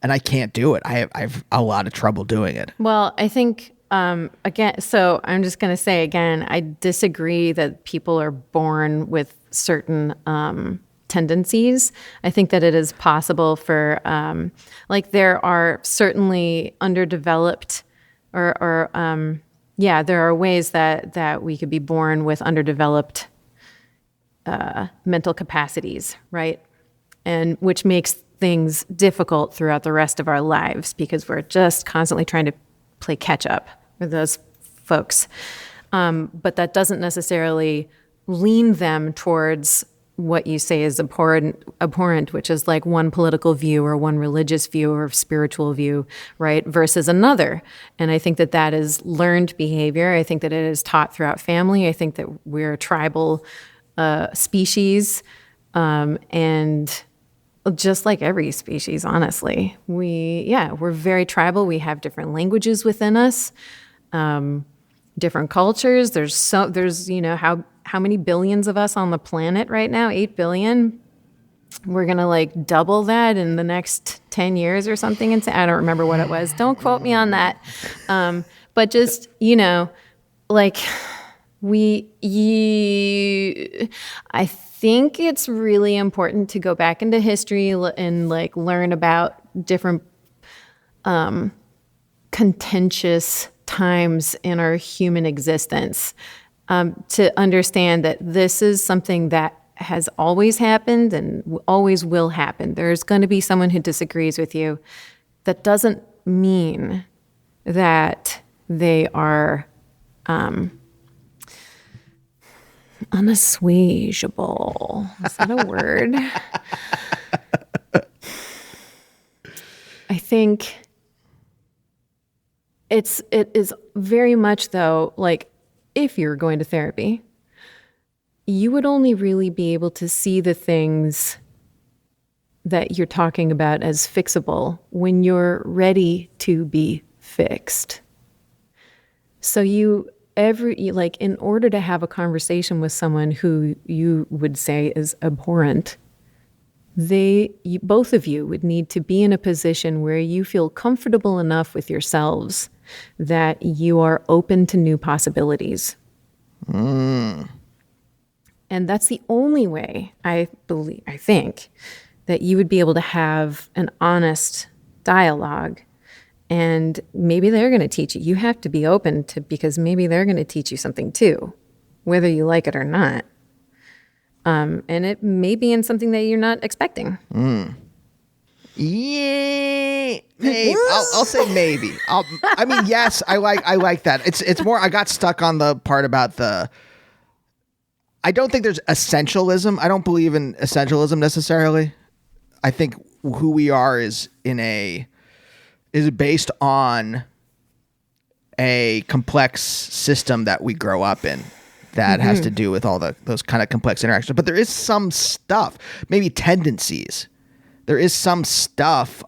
And I can't do it. I've a lot of trouble doing it. Well, I think, again, so I'm just going to say again, I disagree that people are born with certain tendencies. I think that it is possible for, like there are certainly underdeveloped there are ways that we could be born with underdeveloped mental capacities, right? And which makes things difficult throughout the rest of our lives because we're just constantly trying to play catch up with those folks. But that doesn't necessarily lean them towards what you say is abhorrent, which is like one political view or one religious view or spiritual view, right, versus another. And I think that that is learned behavior. I think that it is taught throughout family. I think that we're a tribal species, and just like every species, honestly, we're very tribal. We have different languages within us, different cultures. There's how many billions of us on the planet right now? 8 billion. We're gonna like double that in the next 10 years or something. And I don't remember what it was. Don't quote me on that. But just like I think it's really important to go back into history and like learn about different contentious times in our human existence, to understand that this is something that has always happened and always will happen. There's going to be someone who disagrees with you. That doesn't mean that they are unassuageable. Is that a word? I think it is very much, though, like if you're going to therapy, you would only really be able to see the things that you're talking about as fixable when you're ready to be fixed. So in order to have a conversation with someone who you would say is abhorrent, both of you would need to be in a position where you feel comfortable enough with yourselves that you are open to new possibilities. And that's the only way, I think, that you would be able to have an honest dialogue. And maybe they're going to teach you. You have to be open to, because maybe they're going to teach you something too, whether you like it or not. And it may be in something that you're not expecting. Yeah, maybe. I'll say maybe. Yes, I like that. It's more. I got stuck on the part about I don't think there's essentialism. I don't believe in essentialism necessarily. I think who we are is based on a complex system that we grow up in that has to do with all those kind of complex interactions. But there is some stuff, maybe tendencies. There is some stuff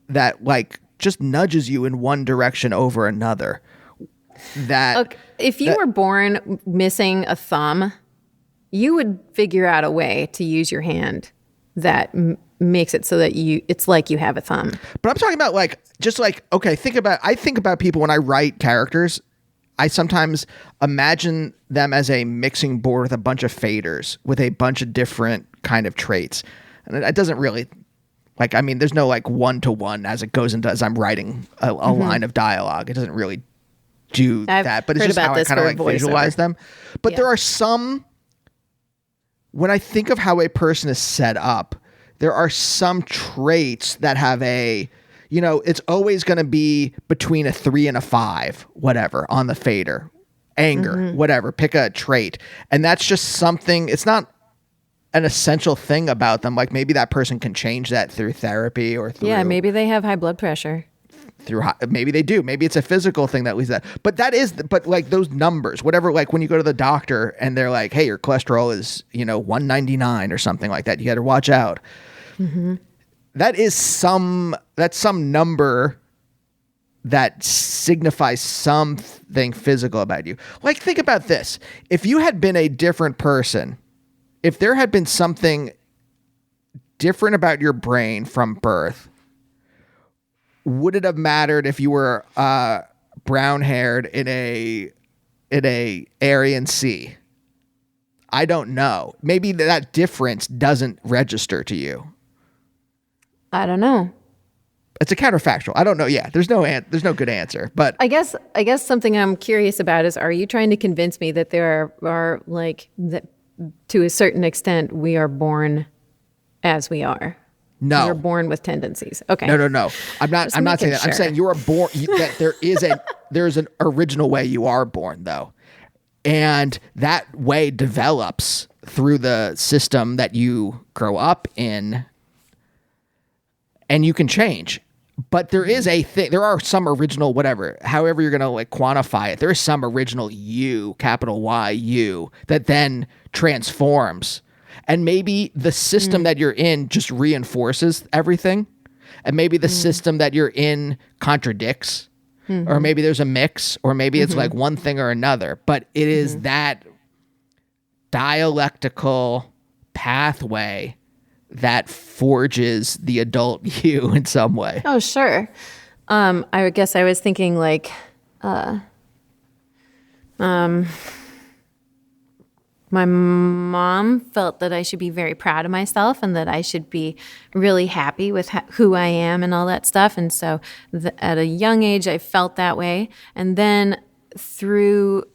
that like just nudges you in one direction over another. Look, if you were born missing a thumb, you would figure out a way to use your hand that makes it so that it's like you have a thumb. But I'm talking about I think about people when I write characters. I sometimes imagine them as a mixing board with a bunch of faders with a bunch of different kind of traits. And it doesn't really there's no like one-to-one as it goes into as I'm writing a line of dialogue. It doesn't really do that, but it's just how I kind of like visualize them. But there are some, when I think of how a person is set up, there are some traits that have it's always going to be between a 3 and a 5, whatever, on the fader. Anger, whatever, pick a trait. And that's just something, it's not an essential thing about them. Like maybe that person can change that through therapy or through... Yeah, maybe they have high blood pressure. Maybe they do. Maybe it's a physical thing that leads that. But like those numbers, whatever, like when you go to the doctor and they're like, hey, your cholesterol is, 199 or something like that. You got to watch out. That's some number that signifies something physical about you. Like, think about this. If you had been a different person, if there had been something different about your brain from birth, would it have mattered if you were brown haired in a Aryan Sea? I don't know. Maybe that difference doesn't register to you. I don't know. It's a counterfactual. I don't know. Yeah, there's no good answer. But I guess something I'm curious about is, are you trying to convince me that there are like that to a certain extent we are born as we are? no, You're born with tendencies. Okay. no. I'm not saying that. sure. I'm saying you are born. That there's an original way you are born, though, and that way develops through the system that you grow up in, and you can change. But there is a thing. There are some original, whatever, however you're gonna like quantify it. There is some original you, capital Y you, that then transforms, and maybe the system that you're in just reinforces everything, and maybe the system that you're in contradicts, or maybe there's a mix, or maybe it's like one thing or another. But it is that dialectical pathway that forges the adult you in some way. Oh, sure. I guess I was thinking like, my mom felt that I should be very proud of myself and that I should be really happy with who I am and all that stuff. And so at a young age, I felt that way. And then through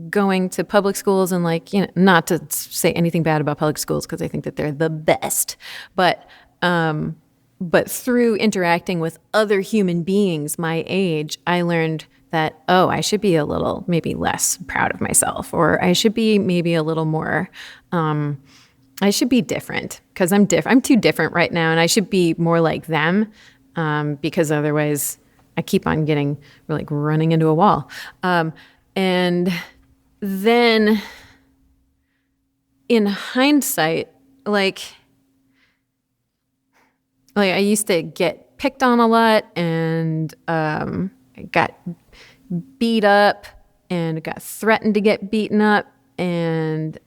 going to public schools and like, you know, not to say anything bad about public schools because I think that they're the best, but through interacting with other human beings my age, I learned that, oh, I should be a little maybe less proud of myself, or I should be maybe a little more, I should be different because I'm too different right now, and I should be more like them because otherwise I keep on getting like running into a wall. And then in hindsight, like I used to get picked on a lot, and I got beat up and got threatened to get beaten up. And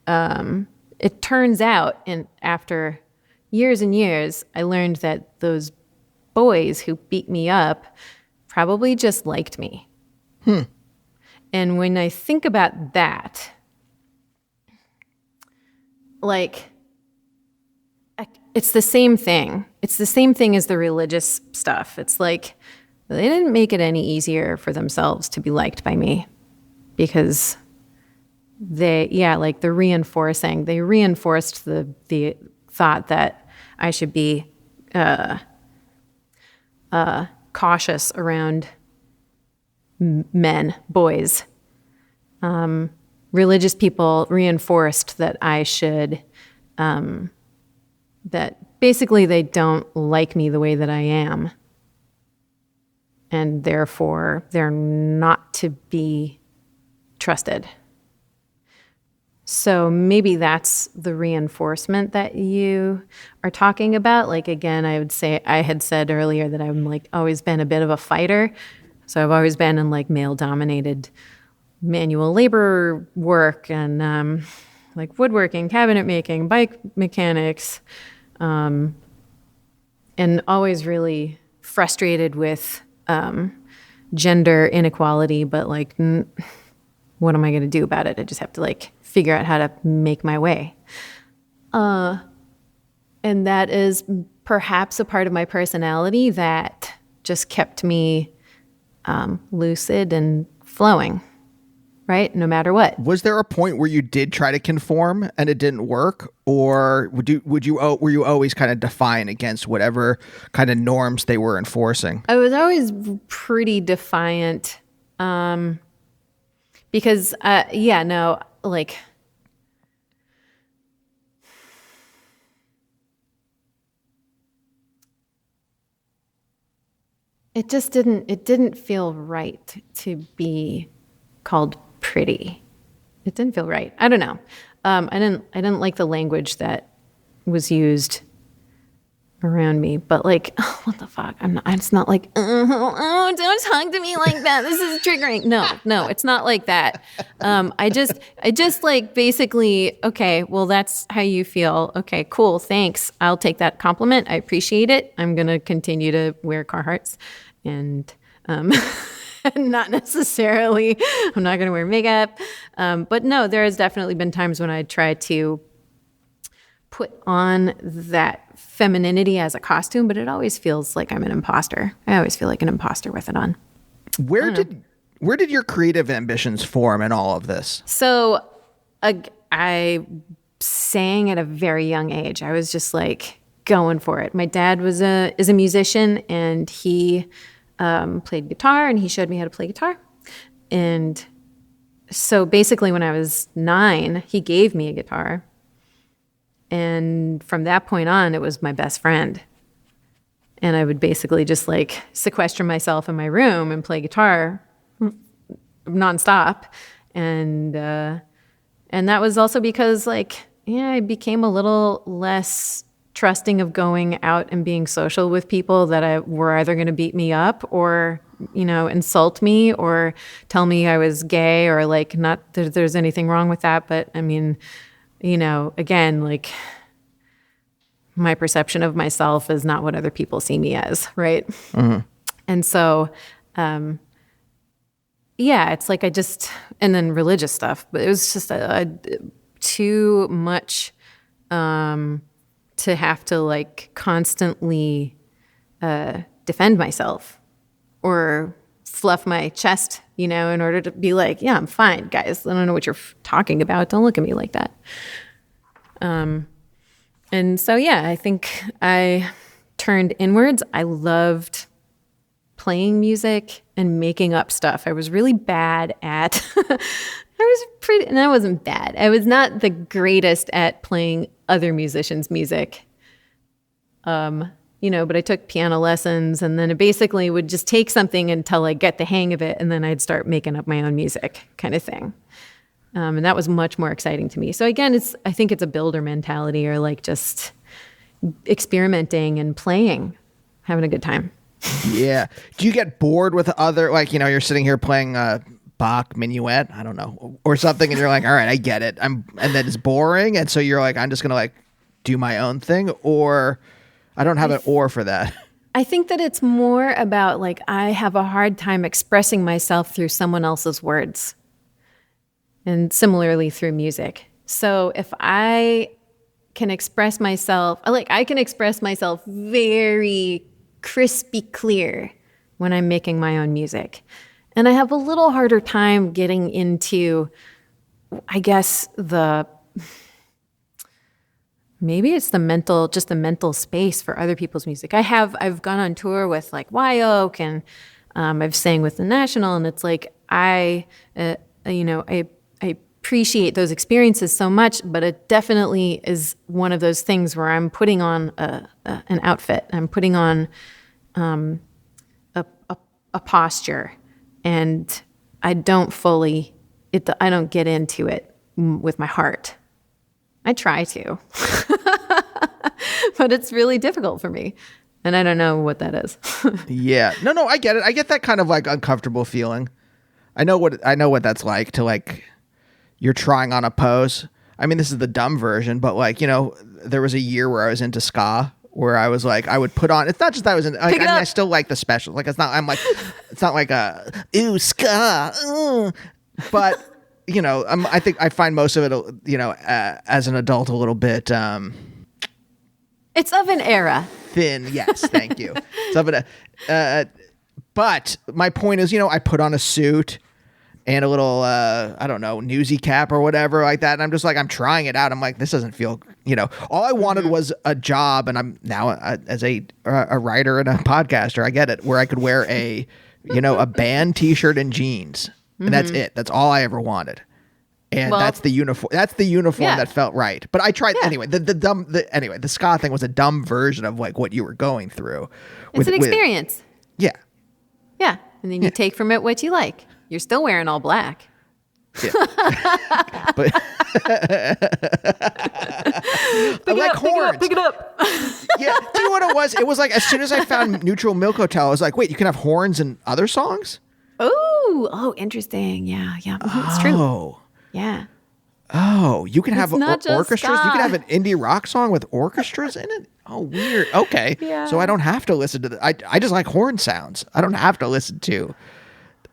it turns out, and after years and years, I learned that those boys who beat me up probably just liked me. And when I think about that, like, it's the same thing. It's the same thing as the religious stuff. It's like they didn't make it any easier for themselves to be liked by me because they reinforced the thought that I should be cautious around men, boys. Religious people reinforced that I should, that basically they don't like me the way that I am. And therefore, they're not to be trusted. So maybe that's the reinforcement that you are talking about. Like, again, I would say, I had said earlier that I'm like always been a bit of a fighter. So I've always been in like male-dominated manual labor work and like woodworking, cabinet making, bike mechanics, and always really frustrated with gender inequality, but like, what am I going to do about it? I just have to like figure out how to make my way. And that is perhaps a part of my personality that just kept me lucid and flowing, right? No matter what. Was there a point where you did try to conform and it didn't work, or were you always kind of defiant against whatever kind of norms they were enforcing? I was always pretty defiant, because like it just didn't feel right to be called pretty. It didn't feel right. I don't know. I didn't like the language that was used around me. But like, oh, what the fuck? It's not like, oh, don't talk to me like that. This is triggering. No, it's not like that. I just like basically, okay, well, that's how you feel. Okay, cool. Thanks. I'll take that compliment. I appreciate it. I'm going to continue to wear Carhartts and, not necessarily, I'm not going to wear makeup. But no, there has definitely been times when I try to put on that femininity as a costume, but it always feels like I'm an imposter. I always feel like an imposter with it on. Where did your creative ambitions form in all of this? So I sang at a very young age. I was just like going for it. My dad is a musician, and he played guitar, and he showed me how to play guitar. And so basically when I was 9, he gave me a guitar. And from that point on, it was my best friend. And I would basically just like sequester myself in my room and play guitar nonstop. And that was also because like, I became a little less trusting of going out and being social with people that were either going to beat me up or, insult me or tell me I was gay, or like, not that there's anything wrong with that. But I mean, again, like my perception of myself is not what other people see me as, right? Mm-hmm. And so, it's like and then religious stuff, but it was just too much to have to like constantly defend myself or fluff my chest, in order to be like, yeah, I'm fine, guys. I don't know what you're talking about. Don't look at me like that. And so, I think I turned inwards. I loved playing music and making up stuff. I was really bad at, and I wasn't bad. I was not the greatest at playing other musicians' music. But I took piano lessons, and then it basically would just take something until I get the hang of it, and then I'd start making up my own music kind of thing. And that was much more exciting to me. So again, I think it's a builder mentality, or like just experimenting and playing, having a good time. Yeah. Do you get bored with other, like, you're sitting here playing Bach minuet, I don't know, or something, and you're like, all right, I get it. And then it's boring. And so you're like, I'm just going to like do my own thing, or I don't have an or for that. I think that it's more about like, I have a hard time expressing myself through someone else's words. And similarly through music. So if I can express myself, I can express myself very crispy clear when I'm making my own music. And I have a little harder time getting into, I guess, maybe it's the mental space for other people's music. I've gone on tour with like Wyoke, and I've sang with the National, and it's like I appreciate those experiences so much, but it definitely is one of those things where I'm putting on an outfit. I'm putting on a posture, and I don't get into it with my heart. I try to, but it's really difficult for me. And I don't know what that is. Yeah. No, I get it. I get that kind of like uncomfortable feeling. I know what that's like to like, you're trying on a pose. I mean, this is the dumb version, but like, there was a year where I was into ska, where I was like, I would put on, it's not just that I was in, like, I still like the special, like, it's not like a, ooh, ska, but, I think I find most of it, as an adult, a little bit, it's of an era. Thin, yes, thank you. It's of an, but my point is, I put on a suit and a little, I don't know, newsy cap or whatever like that. And I'm just like, I'm trying it out. I'm like, this doesn't feel, all I wanted was a job. And I'm now as a writer and a podcaster, I get it, where I could wear a band t-shirt and jeans. And that's it. That's all I ever wanted. And that's the uniform. That's the uniform that felt right. But I tried anyway. The ska thing was a dumb version of like what you were going through. It's an experience. Yeah. And then you take from it what you like. You're still wearing all black. Yeah. But I like horns. Pick it up. Yeah. Do you know what it was? It was like as soon as I found Neutral Milk Hotel, I was like, wait, you can have horns in other songs? Oh, interesting. Yeah. It's true. Oh. Yeah. Oh, you can have not just orchestras. ska. You can have an indie rock song with orchestras in it. Oh, weird. Okay. Yeah. So I don't have to listen to I just like horn sounds. I don't have to listen to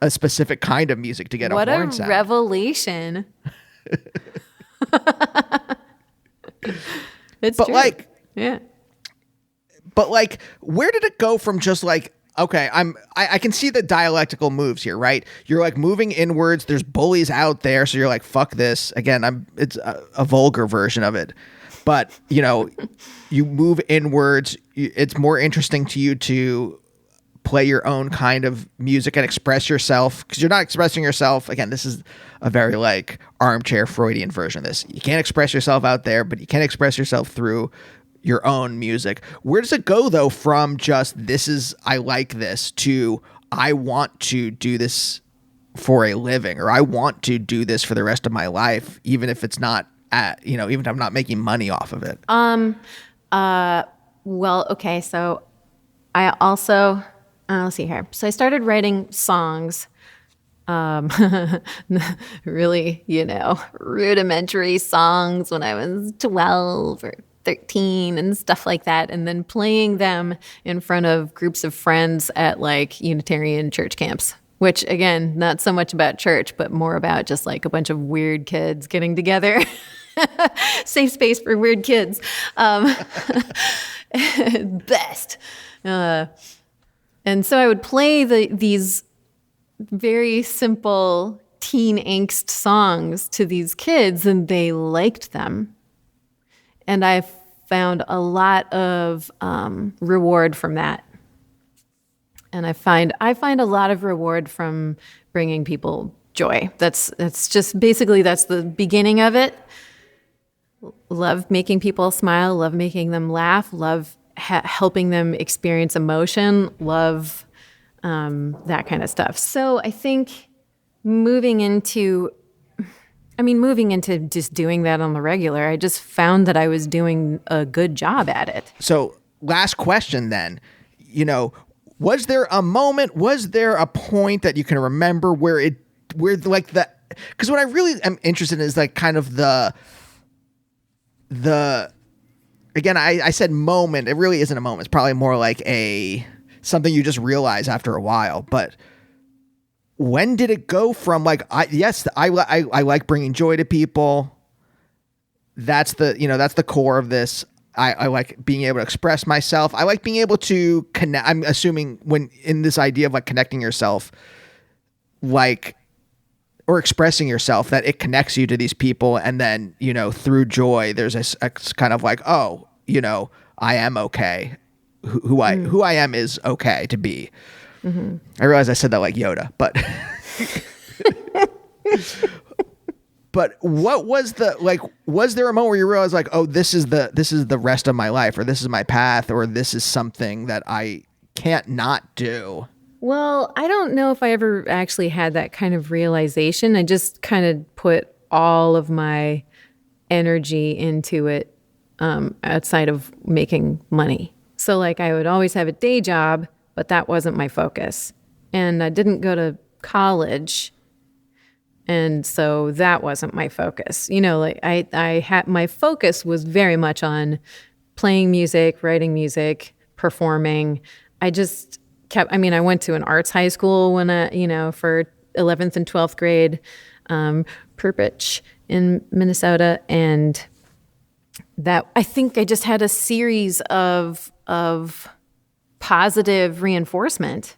a specific kind of music to get What a horn a sound. revelation. It's But true. like, yeah. but like, where did it go from just like, okay, I can see the dialectical moves here, right? You're like moving inwards. There's bullies out there, so you're like, fuck this. Again, it's a vulgar version of it, but you know, you move inwards. It's more interesting to you to play your own kind of music and express yourself because you're not expressing yourself. Again, this is a very like armchair Freudian version of this. You can't express yourself out there, but you can express yourself through your own music. Where does it go though from just I like this to I want to do this for a living, or I want to do this for the rest of my life, even if it's not even if I'm not making money off of it? Well, okay. So I also, let's see here. So I started writing songs, really, rudimentary songs when I was 12 or 13 and stuff like that. And then playing them in front of groups of friends at like Unitarian church camps, which again, not so much about church, but more about just like a bunch of weird kids getting together. Safe space for weird kids. Best. And so I would play these very simple teen angst songs to these kids, and they liked them. And I found a lot of reward from that. And I find a lot of reward from bringing people joy. That's just basically that's the beginning of it. Love making people smile, love making them laugh, love helping them experience emotion, love that kind of stuff. So I think moving into just doing that on the regular, I just found that I was doing a good job at it. So last question then, was there a moment, was there a point that you can remember because what I really am interested in is like kind of again, I said moment. It really isn't a moment. It's probably more like something you just realize after a while. But when did it go from like, I like bringing joy to people. That's the core of this. I like being able to express myself. I like being able to connect. I'm assuming when in this idea of like connecting yourself, like, or expressing yourself, that it connects you to these people. And then, through joy, there's a kind of like, oh, I am okay. Who I am is okay to be. Mm-hmm. I realize I said that like Yoda, but but what was was there a moment where you realized like, oh, this is the rest of my life, or this is my path, or this is something that I can't not do? Well, I don't know if I ever actually had that kind of realization. I just kind of put all of my energy into it outside of making money. So like I would always have a day job, but that wasn't my focus. And I didn't go to college. And so that wasn't my focus. I had my focus was very much on playing music, writing music, performing. I went to an arts high school for 11th and 12th grade, Purpich in Minnesota. And that, I think I just had a series of positive reinforcement.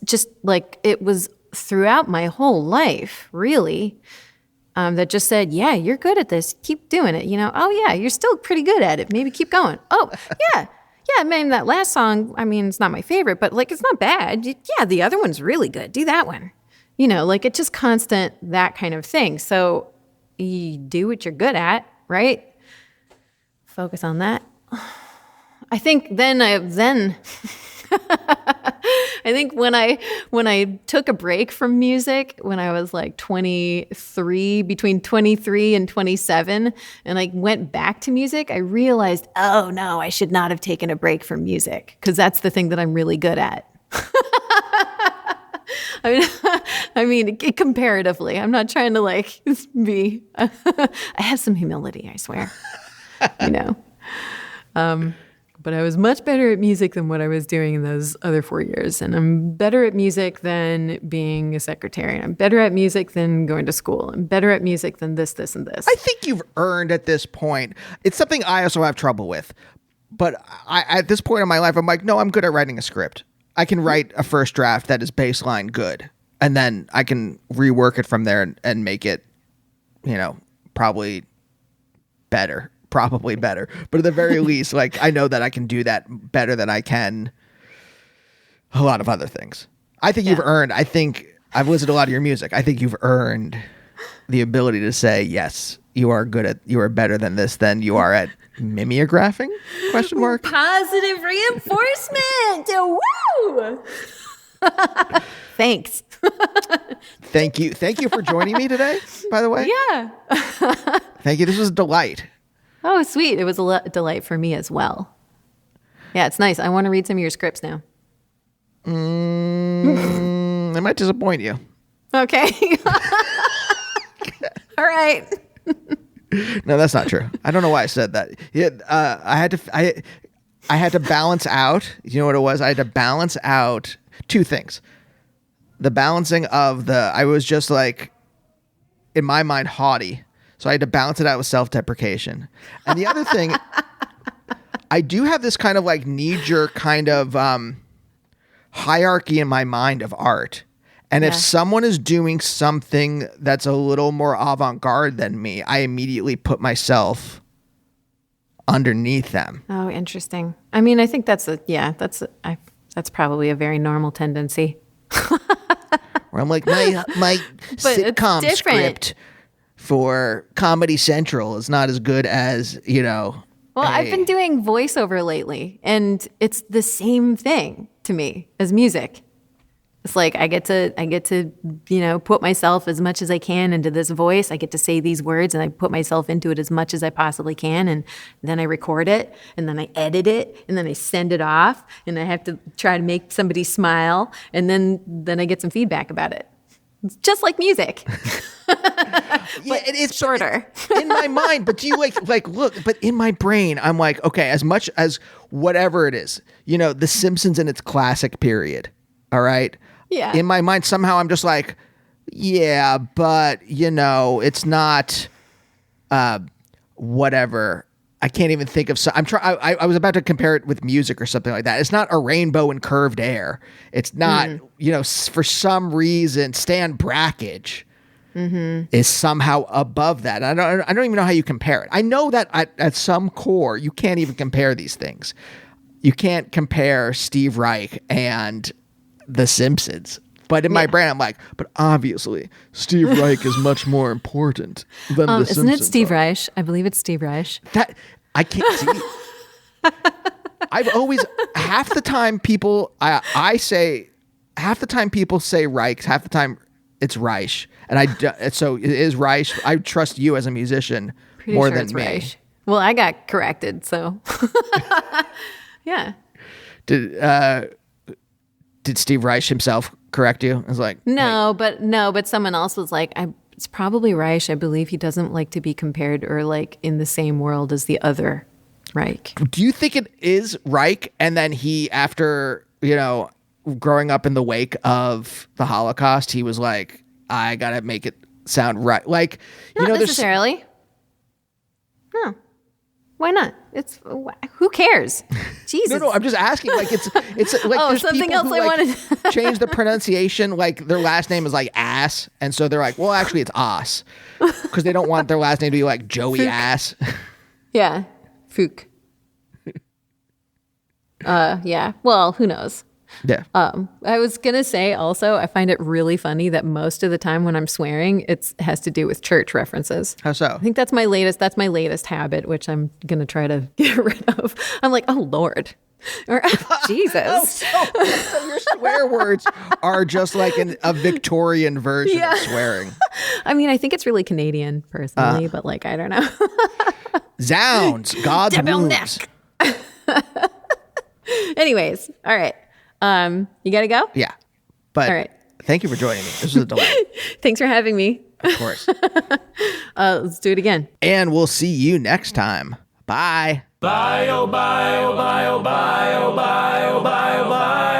Just like it was throughout my whole life, really, that just said, yeah, you're good at this. Keep doing it. Oh yeah, you're still pretty good at it. Maybe keep going. Oh yeah. Yeah, man, that last song, it's not my favorite, but like, it's not bad. Yeah, the other one's really good. Do that one. It's just constant, that kind of thing. So you do what you're good at, right? Focus on that. I think I I think when I took a break from music when I was like 23, between 23 and 27, and I went back to music, I realized, oh no, I should not have taken a break from music because that's the thing that I'm really good at. I mean, comparatively, I'm not trying to like be. I have some humility, I swear. But I was much better at music than what I was doing in those other 4 years, and I'm better at music than being a secretary. I'm better at music than going to school. I'm better at music than this, and this. I think you've earned at this point. It's something I also have trouble with, but at this point in my life, I'm like, no, I'm good at writing a script. I can write a first draft that is baseline good, and then I can rework it from there and make it, probably better. But at the very least, like, I know that I can do that better than I can a lot of other things. I think you've earned, I've listened to a lot of your music. I think you've earned the ability to say, yes, you are better than this than you are at mimeographing? ? Positive reinforcement. Woo! Thanks. Thank you for joining me today, by the way. Yeah. Thank you. This was a delight. Oh, sweet. It was a delight for me as well. Yeah, it's nice. I want to read some of your scripts now. I might disappoint you. Okay. All right. No, that's not true. I don't know why I said that. Yeah, I had to balance out. You know what it was? I had to balance out two things. The balancing of I was just like, in my mind, haughty. So I had to balance it out with self-deprecation. And the other thing, I do have this kind of like knee-jerk kind of hierarchy in my mind of art. And if someone is doing something that's a little more avant-garde than me, I immediately put myself underneath them. Oh, interesting. I mean, I think that's probably a very normal tendency. Where I'm like, my sitcom script for Comedy Central is not as good as, Well, I've been doing voiceover lately, and it's the same thing to me as music. It's like I get to put myself as much as I can into this voice. I get to say these words, and I put myself into it as much as I possibly can, and then I record it, and then I edit it, and then I send it off, and I have to try to make somebody smile, and then I get some feedback about it. It's just like music. Yeah, it is shorter in my mind. But do you look? But in my brain, I'm like, okay, as much as whatever it is, The Simpsons in its classic period. All right. Yeah. In my mind, somehow I'm just like, yeah, but it's not, whatever. I can't even think of. I was about to compare it with music or something like that. It's not A Rainbow in Curved Air. It's not, for some reason, Stan Brakhage is somehow above that. I don't even know how you compare it. I know that at some core, you can't even compare these things. You can't compare Steve Reich and The Simpsons. But in my brain, I'm like, but obviously, Steve Reich is much more important than The Simpsons. Isn't it Steve Reich? I believe it's Steve Reich. That I can't see. I've always half the time people say Reich, half the time it's Reich, and so it is Reich. I trust you as a musician more than me. Reich. Well, I got corrected, so yeah. Did Steve Reich himself correct you? I was like, but someone else was like, it's probably Reich. I believe he doesn't like to be compared or like in the same world as the other Reich. Do you think it is Reich? And then he, after, growing up in the wake of the Holocaust, he was like, I got to make it sound right. Like, not necessarily. No. Why not? Who cares? Jesus. No, I'm just asking. Like it's like something else I wanted to change the pronunciation. Like their last name is like Ass, and so they're like, well, actually, it's Ass because they don't want their last name to be like Joey Fook. Ass. Yeah, Fook. Yeah. Well, who knows? Yeah. I was gonna say also, I find it really funny that most of the time when I'm swearing, it has to do with church references. How so? I think that's my latest habit, which I'm gonna try to get rid of. I'm like, oh Lord, Or Jesus. So your swear words are just like a Victorian version of swearing. I mean, I think it's really Canadian personally, but like, I don't know. Zounds, God's Double wounds. Anyways, all right. You got to go? Yeah. But All right. thank you for joining me. This was a delight. Thanks for having me. Of course. Let's do it again. And we'll see you next time. Bye. Bye, oh, bye, oh, bye, oh, bye, oh, bye, oh, bye, oh, bye.